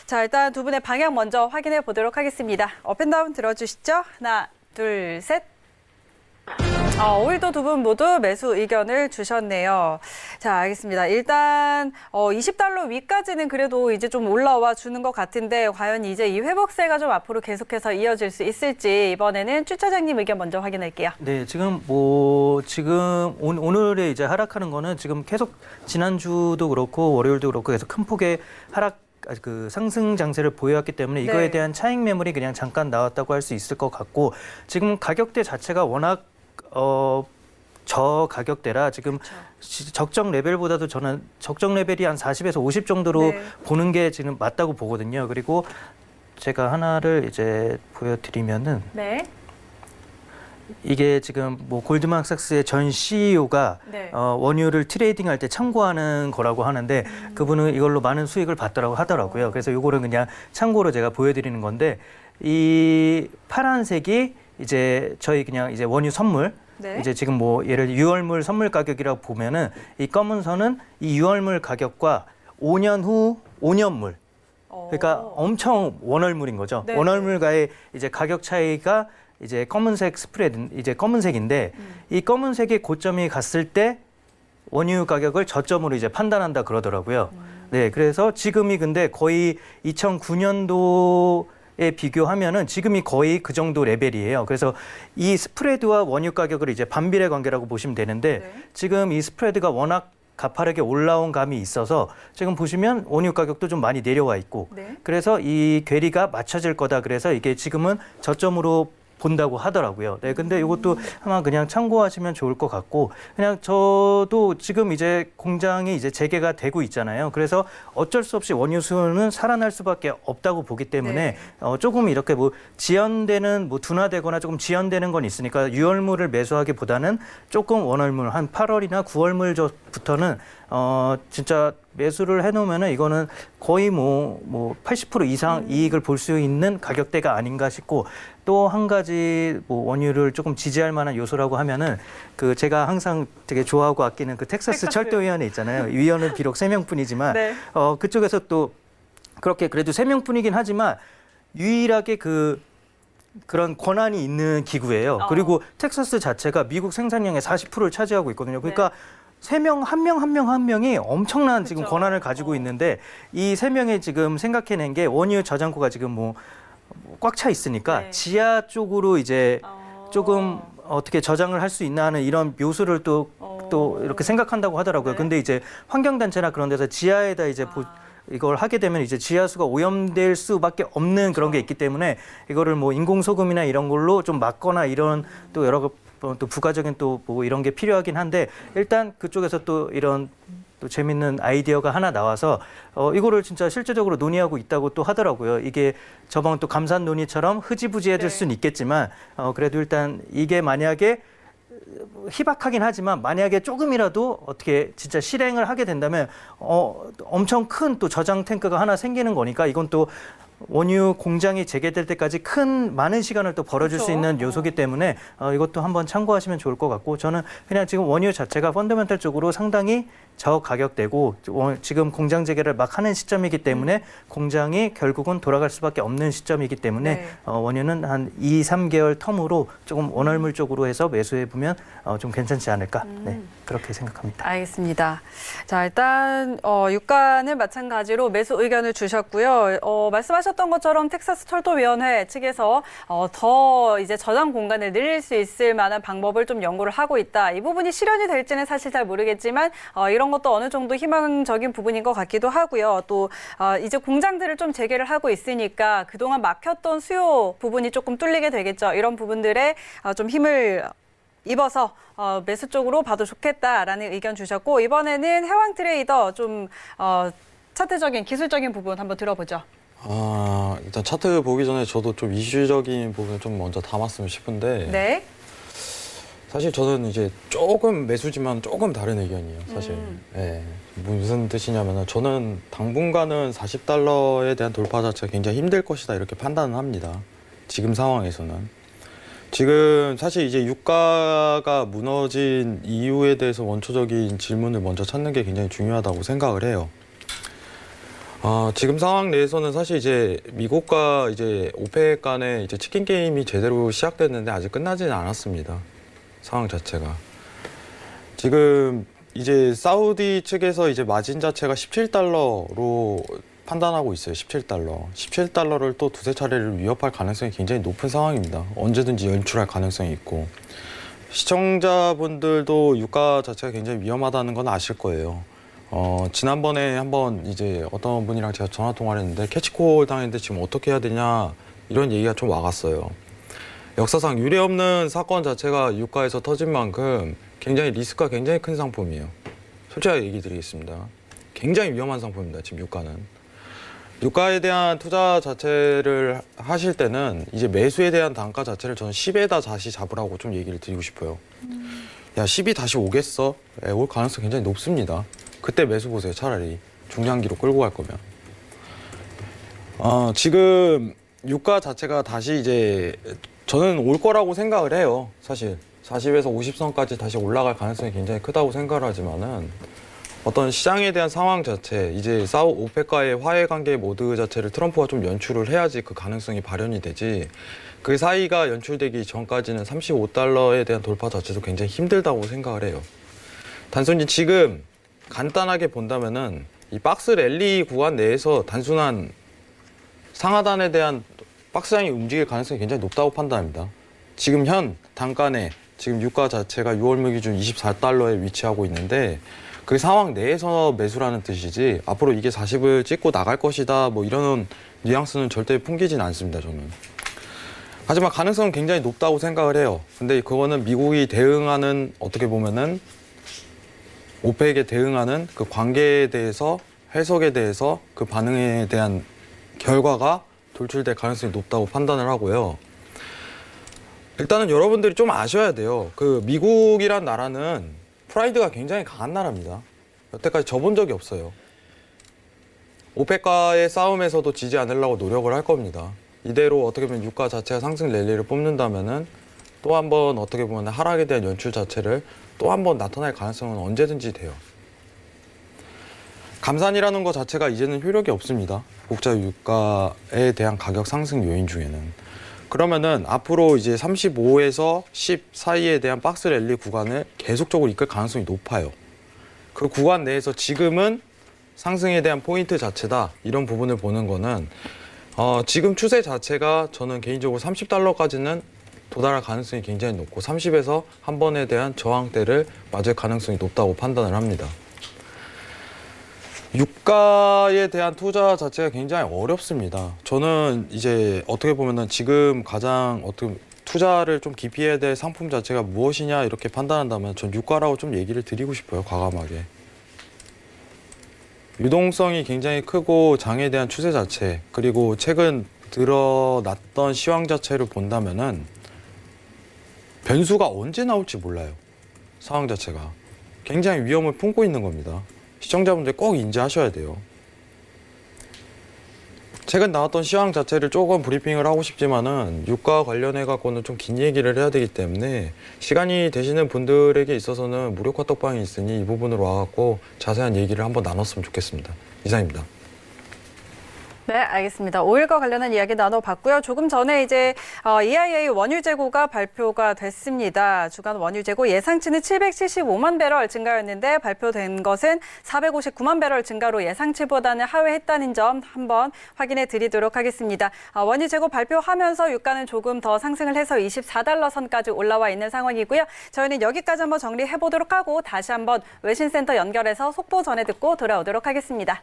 자, 일단 두 분의 방향 먼저 확인해 보도록 하겠습니다. 업앤다운 들어주시죠. 하나, 둘, 셋. 오일도 두 분 모두 매수 의견을 주셨네요. 자, 알겠습니다. 일단 20달러 위까지는 그래도 이제 좀 올라와 주는 것 같은데 과연 이제 이 회복세가 좀 앞으로 계속해서 이어질 수 있을지 이번에는 추 차장님 의견 먼저 확인할게요. 네, 지금 오늘에 이제 하락하는 거는 지금 계속 지난주도 그렇고 월요일도 그렇고 계속 큰 폭의 상승 장세를 보여왔기 때문에 이거에 대한 차익 매물이 그냥 잠깐 나왔다고 할 수 있을 것 같고 지금 가격대 자체가 워낙 저가격대라 지금 적정 레벨보다도 저는 적정 레벨이 한 40에서 50 정도로 보는 게 지금 맞다고 보거든요. 그리고 제가 하나를 이제 보여드리면은 이게 지금 뭐 골드만삭스의 전 CEO가 원유를 트레이딩할 때 참고하는 거라고 하는데 그분은 이걸로 많은 수익을 받더라고 하더라고요. 그래서 이거를 그냥 참고로 제가 보여드리는 건데 이 파란색이 이제 저희 그냥 이제 원유 선물 네. 이제 지금 뭐 예를 들어 유월물 선물 가격이라고 보면은 이 검은 선은 이 유월물 가격과 5년 후 5년물 그러니까 엄청 원월물인 거죠. 네. 원월물과의 이제 가격 차이가 이제 검은색 스프레드 이제 검은색인데 이 검은색의 고점이 갔을 때 원유 가격을 저점으로 이제 판단한다 그러더라고요. 네, 그래서 지금이 근데 거의 2009년도에 비교하면은 지금이 거의 그 정도 레벨이에요. 그래서 이 스프레드와 원유 가격을 이제 반비례 관계라고 보시면 되는데 네. 지금 이 스프레드가 워낙 가파르게 올라온 감이 있어서 지금 보시면 원유 가격도 좀 많이 내려와 있고 네. 그래서 이 괴리가 맞춰질 거다. 그래서 이게 지금은 저점으로 본다고 하더라고요. 네, 근데 이것도 아마 그냥 참고하시면 좋을 것 같고 그냥 저도 지금 이제 공장이 이제 재개가 되고 있잖아요. 그래서 어쩔 수 없이 원유 수요는 살아날 수밖에 없다고 보기 때문에 네. 조금 이렇게 뭐 지연되는 뭐 둔화되거나 조금 지연되는 건 있으니까 유월물을 매수하기보다는 조금 원월물 한 8월이나 9월물부터는 진짜 매수를 해놓으면은 이거는 거의 뭐 80% 이상 이익을 볼 수 있는 가격대가 아닌가 싶고 또 한 가지 뭐 원유를 조금 지지할 만한 요소라고 하면은 그 제가 항상 되게 좋아하고 아끼는 그 텍사스 철도위원회 있잖아요. 위원은 비록 3명뿐이지만 네. 그쪽에서 또 그렇게 그래도 3명뿐이긴 하지만 유일하게 그런 권한이 있는 기구예요. 그리고 텍사스 자체가 미국 생산량의 40%를 차지하고 있거든요. 그러니까 세 명, 한 명이 엄청난 지금 권한을 가지고 있는데 이 세 명이 지금 생각해낸 게 원유 저장고가 지금 뭐 꽉 차 있으니까 네. 지하 쪽으로 이제 조금 어떻게 저장을 할 수 있나 하는 이런 묘수를 또 이렇게 생각한다고 하더라고요. 네. 근데 이제 환경단체나 그런 데서 지하에다 이제 이걸 하게 되면 이제 지하수가 오염될 수밖에 없는 그런 게 있기 때문에 이거를 뭐 인공소금이나 이런 걸로 좀 막거나 이런 또 여러 또 부가적인 또 뭐 이런 게 필요하긴 한데 일단 그쪽에서 또 이런 또 재밌는 아이디어가 하나 나와서 이거를 진짜 실제적으로 논의하고 있다고 또 하더라고요. 이게 저번 또 감산 논의처럼 흐지부지해질 수는 있겠지만 그래도 일단 이게 만약에 희박하긴 하지만 만약에 조금이라도 어떻게 진짜 실행을 하게 된다면 엄청 큰 또 저장 탱크가 하나 생기는 거니까 이건 또 원유 공장이 재개될 때까지 많은 시간을 또 벌어줄 수 있는 요소기 때문에 이것도 한번 참고하시면 좋을 것 같고 저는 그냥 지금 원유 자체가 펀더멘탈적으로 상당히 저가격대고 지금 공장 재개를 막 하는 시점이기 때문에 공장이 결국은 돌아갈 수밖에 없는 시점이기 때문에 네. 원유는 한 2, 3개월 텀으로 조금 원월물 쪽으로 해서 매수해 보면 좀 괜찮지 않을까 네, 그렇게 생각합니다. 알겠습니다. 자, 일단 유가는 마찬가지로 매수 의견을 주셨고요. 말씀하셨던 것처럼 텍사스 철도위원회 측에서 더 이제 저장 공간을 늘릴 수 있을 만한 방법을 좀 연구를 하고 있다. 이 부분이 실현이 될지는 사실 잘 모르겠지만 이런 것도 어느 정도 희망적인 부분인 것 같기도 하고요. 또 이제 공장들을 좀 재개를 하고 있으니까 그동안 막혔던 수요 부분이 조금 뚫리게 되겠죠. 이런 부분들에 좀 힘을 입어서 매수 쪽으로 봐도 좋겠다라는 의견 주셨고 이번에는 해왕 트레이더 좀 차트적인 기술적인 부분 한번 들어보죠. 일단 차트 보기 전에 저도 좀 이슈적인 부분을 좀 먼저 담았으면 싶은데 네. 사실 저는 이제 조금 매수지만 조금 다른 의견이에요, 사실. 네. 무슨 뜻이냐면은 저는 당분간은 $40에 대한 돌파 자체가 굉장히 힘들 것이다 이렇게 판단을 합니다. 지금 상황에서는. 지금 사실 이제 유가가 무너진 이유에 대해서 원초적인 질문을 먼저 찾는 게 굉장히 중요하다고 생각을 해요. 지금 상황 내에서는 사실 이제 미국과 이제 오펙 간의 이제 치킨 게임이 제대로 시작됐는데 아직 끝나지는 않았습니다. 상황 자체가. 지금 이제 사우디 측에서 이제 마진 자체가 $17로 판단하고 있어요. $17. $17를 또 두세 차례를 위협할 가능성이 굉장히 높은 상황입니다. 언제든지 연출할 가능성이 있고. 시청자분들도 유가 자체가 굉장히 위험하다는 건 아실 거예요. 지난번에 한번 이제 어떤 분이랑 제가 전화 통화를 했는데 캐치콜 당했는데 지금 어떻게 해야 되냐 이런 얘기가 좀 와갔어요. 역사상 유례없는 사건 자체가 유가에서 터진 만큼 굉장히 리스크가 굉장히 큰 상품이에요. 솔직하게 얘기 드리겠습니다. 굉장히 위험한 상품입니다. 지금 유가는. 유가에 대한 투자 자체를 하실 때는 이제 매수에 대한 단가 자체를 저는 10에다 다시 잡으라고 좀 얘기를 드리고 싶어요. 야, 10이 다시 오겠어? 올 가능성이 굉장히 높습니다. 그때 매수 보세요. 차라리 중장기로 끌고 갈 거면. 지금 유가 자체가 다시 이제 저는 올 거라고 생각을 해요. 사실 40에서 50선까지 다시 올라갈 가능성이 굉장히 크다고 생각을 하지만은 어떤 시장에 대한 상황 자체, 이제 오펙과의 화해 관계 모드 자체를 트럼프가 좀 연출을 해야지 그 가능성이 발현이 되지, 그 사이가 연출되기 전까지는 35달러에 대한 돌파 자체도 굉장히 힘들다고 생각을 해요. 단순히 지금 간단하게 본다면은 이 박스 랠리 구간 내에서 단순한 상하단에 대한 박스장이 움직일 가능성이 굉장히 높다고 판단합니다. 지금 현 단간에 지금 유가 자체가 6월물 기준 24달러에 위치하고 있는데 그 상황 내에서 매수라는 뜻이지 앞으로 이게 40을 찍고 나갈 것이다 뭐 이런 뉘앙스는 절대 풍기진 않습니다, 저는. 하지만 가능성은 굉장히 높다고 생각을 해요. 근데 그거는 미국이 대응하는, 어떻게 보면은 오펙에 대응하는 그 관계에 대해서, 해석에 대해서 그 반응에 대한 결과가 돌출될 가능성이 높다고 판단을 하고요. 일단은 여러분들이 좀 아셔야 돼요. 그 미국이란 나라는 프라이드가 굉장히 강한 나라입니다. 여태까지 져본 적이 없어요. 오펙과의 싸움에서도 지지 않으려고 노력을 할 겁니다. 이대로 어떻게 보면 유가 자체가 상승 랠리를 뽑는다면은 또 한 번 어떻게 보면 하락에 대한 연출 자체를 또 한 번 나타날 가능성은 언제든지 돼요. 감산이라는 것 자체가 이제는 효력이 없습니다. 국제 유가에 대한 가격 상승 요인 중에는. 그러면은 앞으로 이제 35에서 10 사이에 대한 박스 랠리 구간을 계속적으로 이끌 가능성이 높아요. 그 구간 내에서 지금은 상승에 대한 포인트 자체다, 이런 부분을 보는 거는 지금 추세 자체가 저는 개인적으로 30달러까지는 도달할 가능성이 굉장히 높고 30에서 한 번에 대한 저항대를 맞을 가능성이 높다고 판단을 합니다. 유가에 대한 투자 자체가 굉장히 어렵습니다. 저는 이제 어떻게 보면은 지금 가장 어떻게 투자를 좀 깊이 해야 될 상품 자체가 무엇이냐 이렇게 판단한다면 전 유가라고 좀 얘기를 드리고 싶어요, 과감하게. 유동성이 굉장히 크고 장에 대한 추세 자체, 그리고 최근 드러났던 시황 자체를 본다면은 변수가 언제 나올지 몰라요. 상황 자체가 굉장히 위험을 품고 있는 겁니다. 시청자분들 꼭 인지하셔야 돼요. 최근 나왔던 시황 자체를 조금 브리핑을 하고 싶지만은 유가 관련해 갖고는 좀 긴 얘기를 해야 되기 때문에 시간이 되시는 분들에게 있어서는 무료 카톡방이 있으니 이 부분으로 와갖고 자세한 얘기를 한번 나눴으면 좋겠습니다. 이상입니다. 네, 알겠습니다. 오일과 관련한 이야기 나눠봤고요. 조금 전에 이제 EIA 원유 재고가 발표가 됐습니다. 주간 원유 재고 예상치는 775만 배럴 증가였는데 발표된 것은 459만 배럴 증가로 예상치보다는 하회했다는 점 한번 확인해 드리도록 하겠습니다. 원유 재고 발표하면서 유가는 조금 더 상승을 해서 24달러 선까지 올라와 있는 상황이고요. 저희는 여기까지 한번 정리해 보도록 하고 다시 한번 외신센터 연결해서 속보 전해 듣고 돌아오도록 하겠습니다.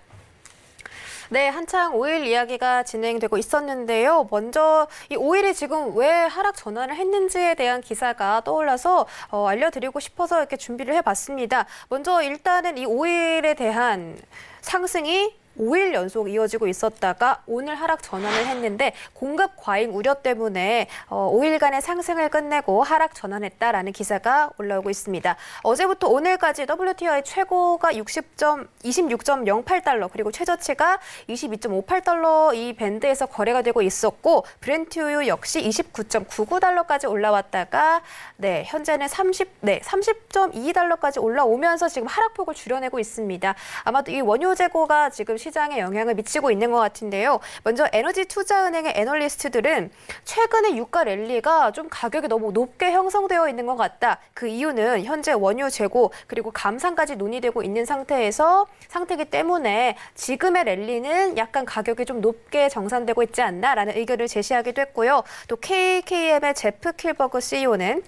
네, 한창 오일 이야기가 진행되고 있었는데요. 먼저 이 오일이 지금 왜 하락 전환을 했는지에 대한 기사가 떠올라서 알려드리고 싶어서 이렇게 준비를 해봤습니다. 먼저 일단은 이 오일에 대한 상승이 5일 연속 이어지고 있었다가 오늘 하락 전환을 했는데 공급 과잉 우려 때문에 5일간의 상승을 끝내고 하락 전환했다라는 기사가 올라오고 있습니다. 어제부터 오늘까지 WTI 최고가 26.08달러 그리고 최저치가 22.58달러 이 밴드에서 거래가 되고 있었고 브렌트유 역시 29.99달러까지 올라왔다가 네, 현재는 30.22달러까지 올라오면서 지금 하락폭을 줄여내고 있습니다. 아마도 이 원유 재고가 지금 시장에 영향을 미치고 있는 것 같은데요. 먼저 에너지투자은행의 애널리스트들은 최근에 유가 랠리가 좀 가격이 너무 높게 형성되어 있는 것 같다. 그 이유는 현재 원유 재고 그리고 감산까지 논의되고 있는 상태이기 때문에 지금의 랠리는 약간 가격이 좀 높게 정산되고 있지 않나라는 의견을 제시하기도 했고요. 또 KKM의 제프 킬버그 CEO는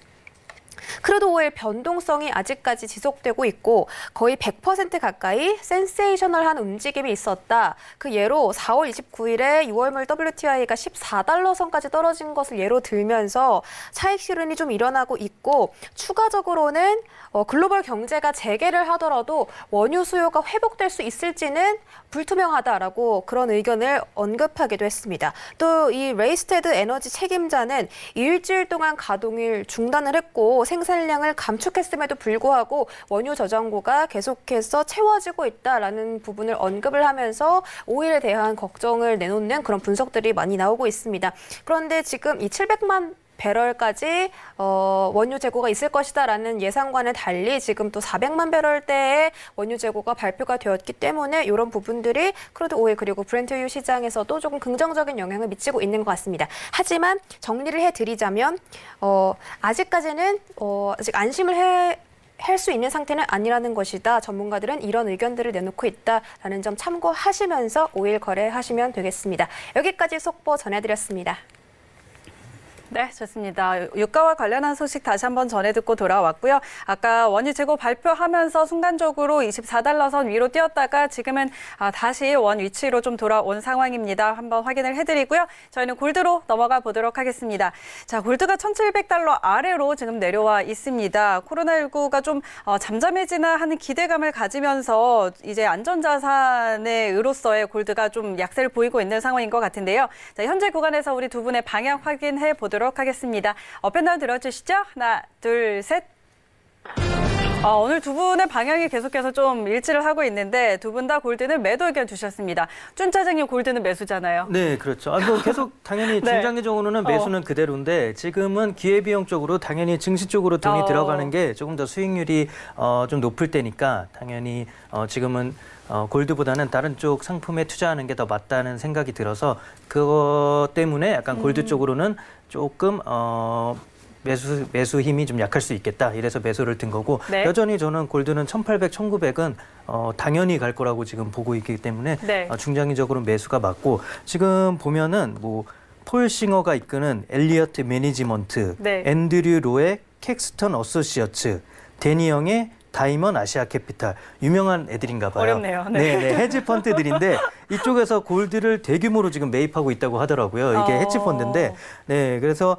크루드 오일 변동성이 아직까지 지속되고 있고 거의 100% 가까이 센세이셔널한 움직임이 있었다. 그 예로 4월 29일에 6월물 WTI가 14달러 선까지 떨어진 것을 예로 들면서 차익 실현이 좀 일어나고 있고 추가적으로는 글로벌 경제가 재개를 하더라도 원유 수요가 회복될 수 있을지는 불투명하다라고 그런 의견을 언급하기도 했습니다. 또 이 레이스테드 에너지 책임자는 일주일 동안 가동을 중단을 했고 생산량을 감축했음에도 불구하고 원유 저장고가 계속해서 채워지고 있다라는 부분을 언급을 하면서 오일에 대한 걱정을 내놓는 그런 분석들이 많이 나오고 있습니다. 그런데 지금 이 700만 배럴까지 원유 재고가 있을 것이다라는 예상과는 달리 지금 또 400만 배럴대의 원유 재고가 발표가 되었기 때문에 이런 부분들이 크루드 오일 그리고 브렌트유 시장에서도 조금 긍정적인 영향을 미치고 있는 것 같습니다. 하지만 정리를 해드리자면 아직까지는 아직 안심을 할 수 있는 상태는 아니라는 것이다. 전문가들은 이런 의견들을 내놓고 있다라는 점 참고하시면서 오일 거래하시면 되겠습니다. 여기까지 속보 전해드렸습니다. 네, 좋습니다. 유가와 관련한 소식 다시 한번 전해 듣고 돌아왔고요. 아까 원유 재고 발표하면서 순간적으로 24달러 선 위로 뛰었다가 지금은 다시 원 위치로 좀 돌아온 상황입니다. 한번 확인을 해드리고요. 저희는 골드로 넘어가 보도록 하겠습니다. 자, 골드가 1,700달러 아래로 지금 내려와 있습니다. 코로나19가 좀 잠잠해지나 하는 기대감을 가지면서 이제 안전자산의 의로서의 골드가 좀 약세를 보이고 있는 상황인 것 같은데요. 자, 현재 구간에서 우리 두 분의 방향 확인해 보도록 하겠습니다. 업앤다운 들어주시죠. 하나, 둘, 셋. 오늘 두 분의 방향이 계속해서 좀 일치를 하고 있는데 두 분 다 골드는 매도 의견 주셨습니다. 쭌 차장님 골드는 매수잖아요. 네, 그렇죠. 뭐 계속 당연히 네. 중장기적으로는 매수는 그대로인데 지금은 기회비용 쪽으로 당연히 증시 쪽으로 돈이 들어가는 게 조금 더 수익률이 좀 높을 때니까 당연히 지금은 골드보다는 다른 쪽 상품에 투자하는 게 더 맞다는 생각이 들어서 그것 때문에 약간 골드 쪽으로는 조금 매수 힘이 좀 약할 수 있겠다. 이래서 매수를 든 거고 네. 여전히 저는 골드는 1,800, 1,900은 당연히 갈 거라고 지금 보고 있기 때문에 네. 중장기적으로 매수가 맞고 지금 보면은 뭐 폴 싱어가 이끄는 엘리어트 매니지먼트, 네. 앤드류 로의 캑스턴 어소시어츠, 데니 영의 다이먼 아시아 캐피탈 유명한 애들인가 봐요. 어렵네요. 네, 헤지 펀드들인데 이쪽에서 골드를 대규모로 지금 매입하고 있다고 하더라고요. 이게 헤지 펀드인데, 네, 그래서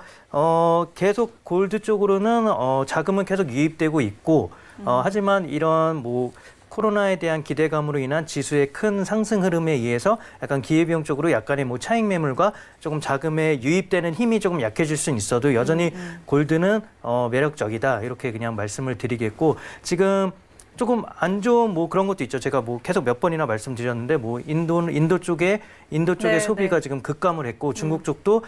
계속 골드 쪽으로는 자금은 계속 유입되고 있고, 하지만 이런 뭐 코로나에 대한 기대감으로 인한 지수의 큰 상승 흐름에 의해서 약간 기회비용 쪽으로 약간의 뭐 차익 매물과 조금 자금에 유입되는 힘이 조금 약해질 수는 있어도 여전히 골드는 매력적이다 이렇게 그냥 말씀을 드리겠고 지금 조금 안 좋은 뭐 그런 것도 있죠. 제가 뭐 계속 몇 번이나 말씀드렸는데 뭐 인도 쪽에 네, 소비가 네. 지금 급감을 했고 중국 쪽도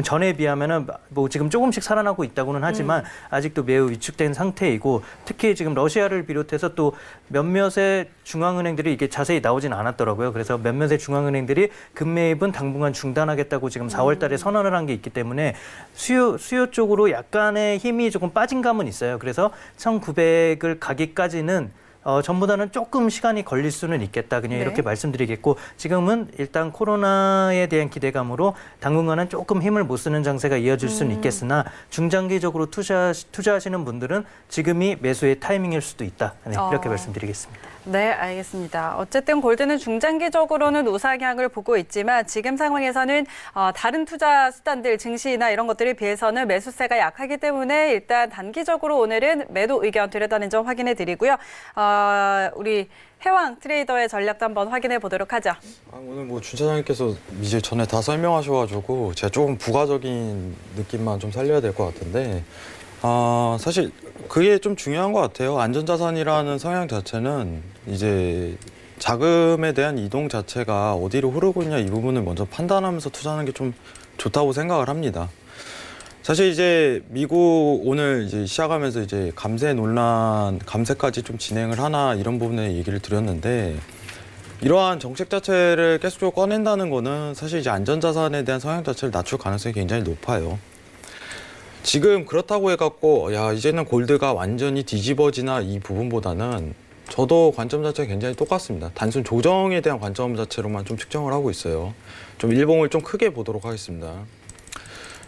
전에 비하면은 뭐 지금 조금씩 살아나고 있다고는 하지만 아직도 매우 위축된 상태이고 특히 지금 러시아를 비롯해서 또 몇몇의 중앙은행들이 이게 자세히 나오진 않았더라고요. 그래서 몇몇의 중앙은행들이 금매입은 당분간 중단하겠다고 지금 4월 달에 선언을 한 게 있기 때문에 수요 쪽으로 약간의 힘이 조금 빠진 감은 있어요. 그래서 1,900을 가기까지는 전보다는 조금 시간이 걸릴 수는 있겠다. 그냥 네. 이렇게 말씀드리겠고 지금은 일단 코로나에 대한 기대감으로 당분간은 조금 힘을 못 쓰는 장세가 이어질 수는 있겠으나 중장기적으로 투자하시는 분들은 지금이 매수의 타이밍일 수도 있다. 네, 이렇게 말씀드리겠습니다. 네, 알겠습니다. 어쨌든 골드는 중장기적으로는 우상향을 보고 있지만 지금 상황에서는 다른 투자 수단들, 증시나 이런 것들에 비해서는 매수세가 약하기 때문에 일단 단기적으로 오늘은 매도 의견 드렸다는 점 확인해 드리고요. 우리 해왕 트레이더의 전략도 한번 확인해 보도록 하죠. 오늘 뭐 준차장님께서 이제 전에 다 설명하셔가지고 제가 조금 부가적인 느낌만 좀 살려야 될 것 같은데 사실 그게 좀 중요한 것 같아요. 안전자산이라는 성향 자체는 이제 자금에 대한 이동 자체가 어디로 흐르고 있냐 이 부분을 먼저 판단하면서 투자하는 게 좀 좋다고 생각을 합니다. 사실 이제 미국 오늘 이제 시작하면서 이제 감세까지 좀 진행을 하나 이런 부분에 얘기를 드렸는데 이러한 정책 자체를 계속적으로 꺼낸다는 거는 사실 이제 안전자산에 대한 성향 자체를 낮출 가능성이 굉장히 높아요. 지금 그렇다고 해갖고 이제는 골드가 완전히 뒤집어지나 이 부분보다는 저도 관점 자체가 굉장히 똑같습니다. 단순 조정에 대한 관점 자체로만 좀 측정을 하고 있어요. 좀 일봉을 좀 크게 보도록 하겠습니다.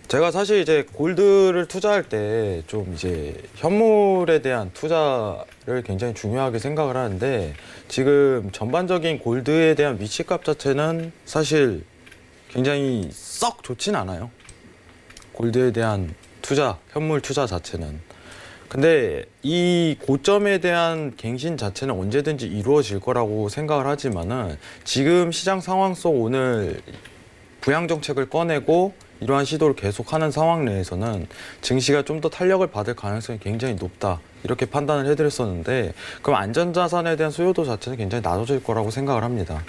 제가 사실 이제 골드를 투자할 때 좀 이제 현물에 대한 투자를 굉장히 중요하게 생각을 하는데 지금 전반적인 골드에 대한 위치값 자체는 사실 굉장히 썩 좋진 않아요. 골드에 대한 현물 투자 자체는. 근데 이 고점에 대한 갱신 자체는 언제든지 이루어질 거라고 생각을 하지만은 지금 시장 상황 속 오늘 부양 정책을 꺼내고 이러한 시도를 계속하는 상황 내에서는 증시가 좀 더 탄력을 받을 가능성이 굉장히 높다. 이렇게 판단을 해드렸었는데 그럼 안전자산에 대한 수요도 자체는 굉장히 낮아질 거라고 생각을 합니다.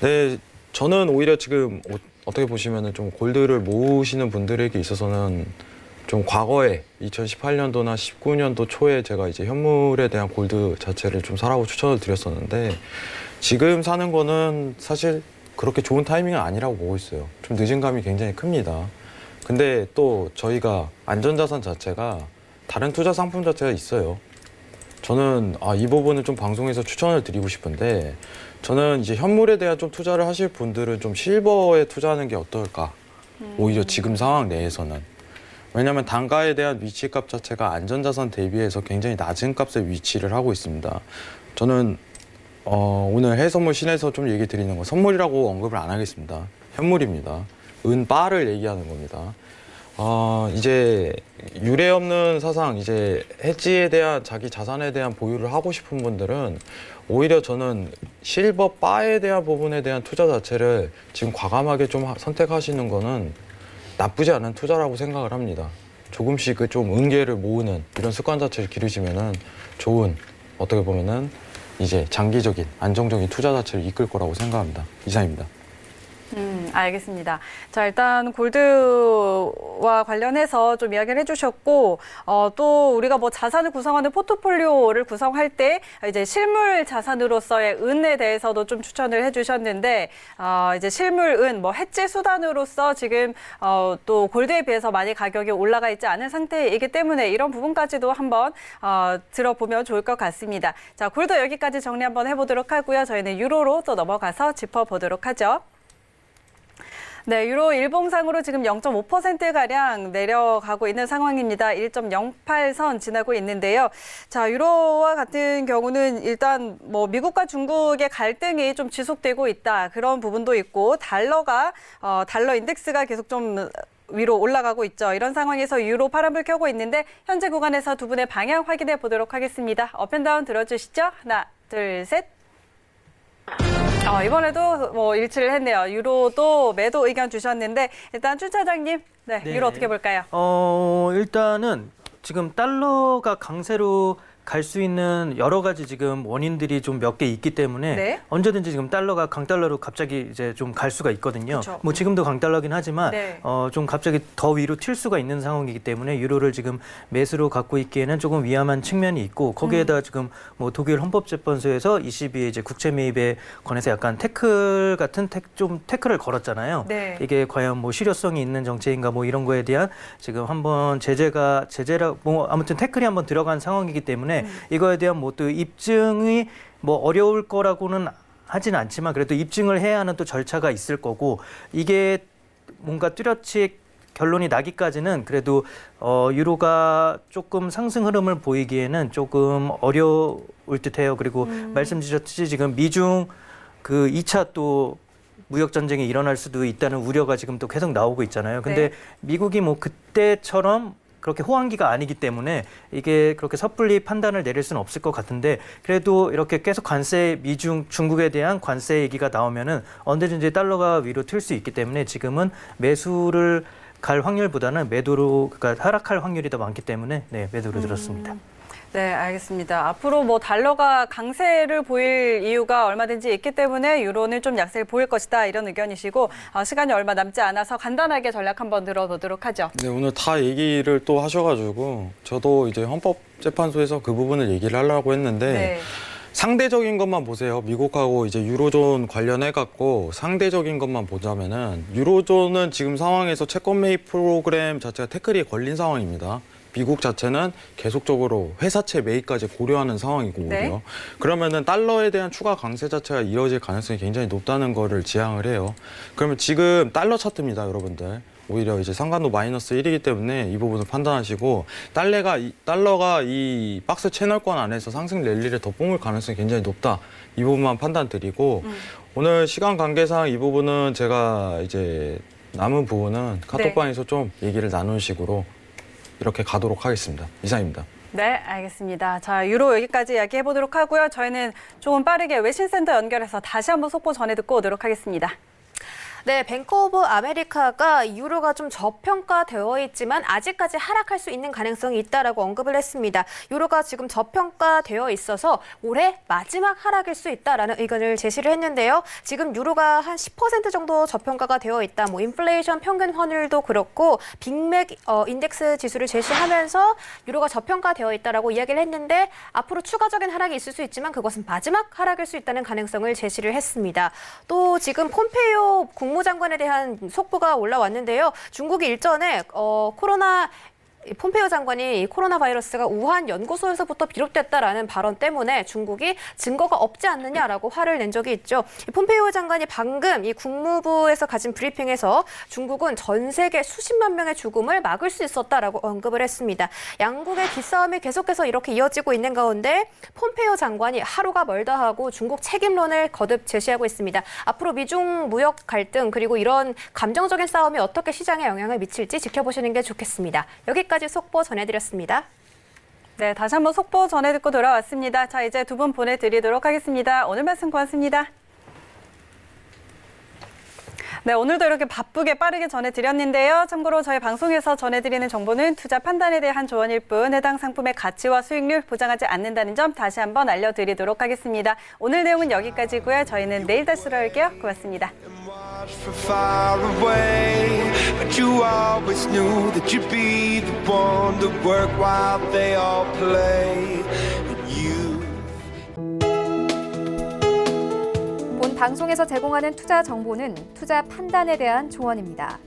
네, 저는 오히려 지금 어떻게 보시면은 좀 골드를 모으시는 분들에게 있어서는 좀 과거에 2018년도나 19년도 초에 제가 이제 현물에 대한 골드 자체를 좀 사라고 추천을 드렸었는데 지금 사는 거는 사실 그렇게 좋은 타이밍은 아니라고 보고 있어요. 좀 늦은 감이 굉장히 큽니다. 근데 또 저희가 안전자산 자체가 다른 투자 상품 자체가 있어요. 저는 이 부분을 좀 방송에서 추천을 드리고 싶은데 저는 이제 현물에 대한 좀 투자를 하실 분들은 좀 실버에 투자하는 게 어떨까? 오히려 지금 상황 내에서는. 왜냐하면 단가에 대한 위치값 자체가 안전자산 대비해서 굉장히 낮은 값에 위치를 하고 있습니다. 저는 오늘 해외선물 신에서 좀 얘기 드리는 건 선물이라고 언급을 안 하겠습니다. 현물입니다. 은바를 얘기하는 겁니다. 이제 유례 없는 사상, 이제 해지에 대한 자기 자산에 대한 보유를 하고 싶은 분들은 오히려 저는 실버 바에 대한 부분에 대한 투자 자체를 지금 과감하게 좀 선택하시는 거는 나쁘지 않은 투자라고 생각을 합니다. 조금씩 그 좀 은계를 모으는 이런 습관 자체를 기르시면은 좋은 어떻게 보면은 이제 장기적인 안정적인 투자 자체를 이끌 거라고 생각합니다. 이상입니다. 알겠습니다. 자, 일단 골드와 관련해서 좀 이야기를 해주셨고, 또 우리가 뭐 자산을 구성하는 포트폴리오를 구성할 때 이제 실물 자산으로서의 은에 대해서도 좀 추천을 해주셨는데, 이제 실물 은, 뭐 해지 수단으로서 지금 또 골드에 비해서 많이 가격이 올라가 있지 않은 상태이기 때문에 이런 부분까지도 한번 들어보면 좋을 것 같습니다. 자, 골드 여기까지 정리 한번 해보도록 하고요. 저희는 유로로 또 넘어가서 짚어보도록 하죠. 네, 유로 일봉상으로 지금 0.5%가량 내려가고 있는 상황입니다. 1.08선 지나고 있는데요. 자, 유로와 같은 경우는 일단 뭐 미국과 중국의 갈등이 좀 지속되고 있다. 그런 부분도 있고 달러 인덱스가 계속 좀 위로 올라가고 있죠. 이런 상황에서 유로 파란불 켜고 있는데 현재 구간에서 두 분의 방향 확인해 보도록 하겠습니다. 업앤다운 들어주시죠. 하나, 둘, 셋. 이번에도 뭐 일치를 했네요. 유로도 매도 의견 주셨는데 일단 주 차장님, 네, 네. 유로 어떻게 볼까요? 일단은 지금 달러가 강세로 갈 수 있는 여러 가지 지금 원인들이 좀 몇 개 있기 때문에 네. 언제든지 지금 달러가 강달러로 갑자기 이제 좀 갈 수가 있거든요. 그쵸. 뭐 지금도 강달러긴 하지만 네. 좀 갑자기 더 위로 튈 수가 있는 상황이기 때문에 유로를 지금 매수로 갖고 있기에는 조금 위험한 측면이 있고 거기에다 지금 뭐 독일 헌법재판소에서 22에 이제 국채 매입에 관해서 약간 태클 같은 태클을 걸었잖아요. 네. 이게 과연 뭐 실효성이 있는 정책인가 뭐 이런 거에 대한 지금 한번 제재라 뭐 아무튼 태클이 한번 들어간 상황이기 때문에 이거에 대한 뭐 또 입증이 뭐 어려울 거라고는 하지는 않지만 그래도 입증을 해야 하는 또 절차가 있을 거고 이게 뭔가 뚜렷이 결론이 나기까지는 그래도 유로가 조금 상승 흐름을 보이기에는 조금 어려울 듯해요. 그리고 말씀 주셨듯이 지금 미중 그 2차 또 무역 전쟁이 일어날 수도 있다는 우려가 지금 또 계속 나오고 있잖아요. 근데 네. 미국이 뭐 그때처럼 그렇게 호황기가 아니기 때문에 이게 그렇게 섣불리 판단을 내릴 수는 없을 것 같은데 그래도 이렇게 계속 중국에 대한 관세 얘기가 나오면은 언제든지 달러가 위로 튈 수 있기 때문에 지금은 매수를 갈 확률보다는 매도로 그러니까 하락할 확률이 더 많기 때문에 네, 매도로 들었습니다. 네, 알겠습니다. 앞으로 뭐 달러가 강세를 보일 이유가 얼마든지 있기 때문에 유로는 좀 약세를 보일 것이다 이런 의견이시고 시간이 얼마 남지 않아서 간단하게 전략 한번 들어보도록 하죠. 네, 오늘 다 얘기를 또 하셔가지고 저도 이제 헌법재판소에서 그 부분을 얘기를 하려고 했는데 네. 상대적인 것만 보세요. 미국하고 이제 유로존 관련해갖고 상대적인 것만 보자면은 유로존은 지금 상황에서 채권 매입 프로그램 자체가 태클이 걸린 상황입니다. 미국 자체는 계속적으로 회사채 매입까지 고려하는 상황이고 오히려 네. 그러면은 달러에 대한 추가 강세 자체가 이어질 가능성이 굉장히 높다는 거를 지향을 해요. 그러면 지금 달러 차트입니다, 여러분들. 오히려 이제 상관도 마이너스 1이기 때문에 이 부분을 판단하시고 달러가 이 박스 채널권 안에서 상승 랠리를 더 뿜을 가능성이 굉장히 높다. 이 부분만 판단드리고 오늘 시간 관계상 이 부분은 제가 이제 남은 부분은 카톡방에서 좀 얘기를 나누는 식으로 이렇게 가도록 하겠습니다. 이상입니다. 네, 알겠습니다. 자, 유로 여기까지 이야기해 보도록 하고요. 저희는 조금 빠르게 외신센터 연결해서 다시 한번 속보 전해 듣고 오도록 하겠습니다. 네, 뱅크 오브 아메리카가 유로가 좀 저평가되어 있지만 아직까지 하락할 수 있는 가능성이 있다라고 언급을 했습니다. 유로가 지금 저평가되어 있어서 올해 마지막 하락일 수 있다라는 의견을 제시를 했는데요. 지금 유로가 한 10% 정도 저평가가 되어 있다. 뭐 인플레이션 평균 환율도 그렇고 빅맥 인덱스 지수를 제시하면서 유로가 저평가되어 있다라고 이야기를 했는데 앞으로 추가적인 하락이 있을 수 있지만 그것은 마지막 하락일 수 있다는 가능성을 제시를 했습니다. 또 지금 폼페이오 국무장관에 대한 속보가 올라왔는데요. 중국이 일전에 폼페이오 장관이 코로나 바이러스가 우한 연구소에서부터 비롯됐다라는 발언 때문에 중국이 증거가 없지 않느냐라고 화를 낸 적이 있죠. 폼페이오 장관이 방금 이 국무부에서 가진 브리핑에서 중국은 전 세계 수십만 명의 죽음을 막을 수 있었다라고 언급을 했습니다. 양국의 기싸움이 계속해서 이렇게 이어지고 있는 가운데 폼페이오 장관이 하루가 멀다 하고 중국 책임론을 거듭 제시하고 있습니다. 앞으로 미중 무역 갈등 그리고 이런 감정적인 싸움이 어떻게 시장에 영향을 미칠지 지켜보시는 게 좋겠습니다. 여기까지 속보 전해드렸습니다. 네, 다시 한번 속보 전해 듣고 돌아왔습니다. 자, 이제 두 분 보내드리도록 하겠습니다. 오늘 말씀 고맙습니다. 네, 오늘도 이렇게 바쁘게 빠르게 전해드렸는데요. 참고로 저희 방송에서 전해드리는 정보는 투자 판단에 대한 조언일 뿐 해당 상품의 가치와 수익률 보장하지 않는다는 점 다시 한번 알려드리도록 하겠습니다. 오늘 내용은 여기까지고요. 저희는 내일 다시 돌아올게요. 고맙습니다. From far away, but you always knew that you'd be the one to work while they all play. And you. 본 방송에서 제공하는 투자 정보는 투자 판단에 대한 조언입니다.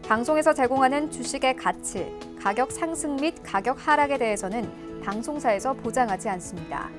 방송에서 제공하는 주식의 가치, 가격 상승 및 가격 하락에 대해서는 방송사에서 보장하지 않습니다.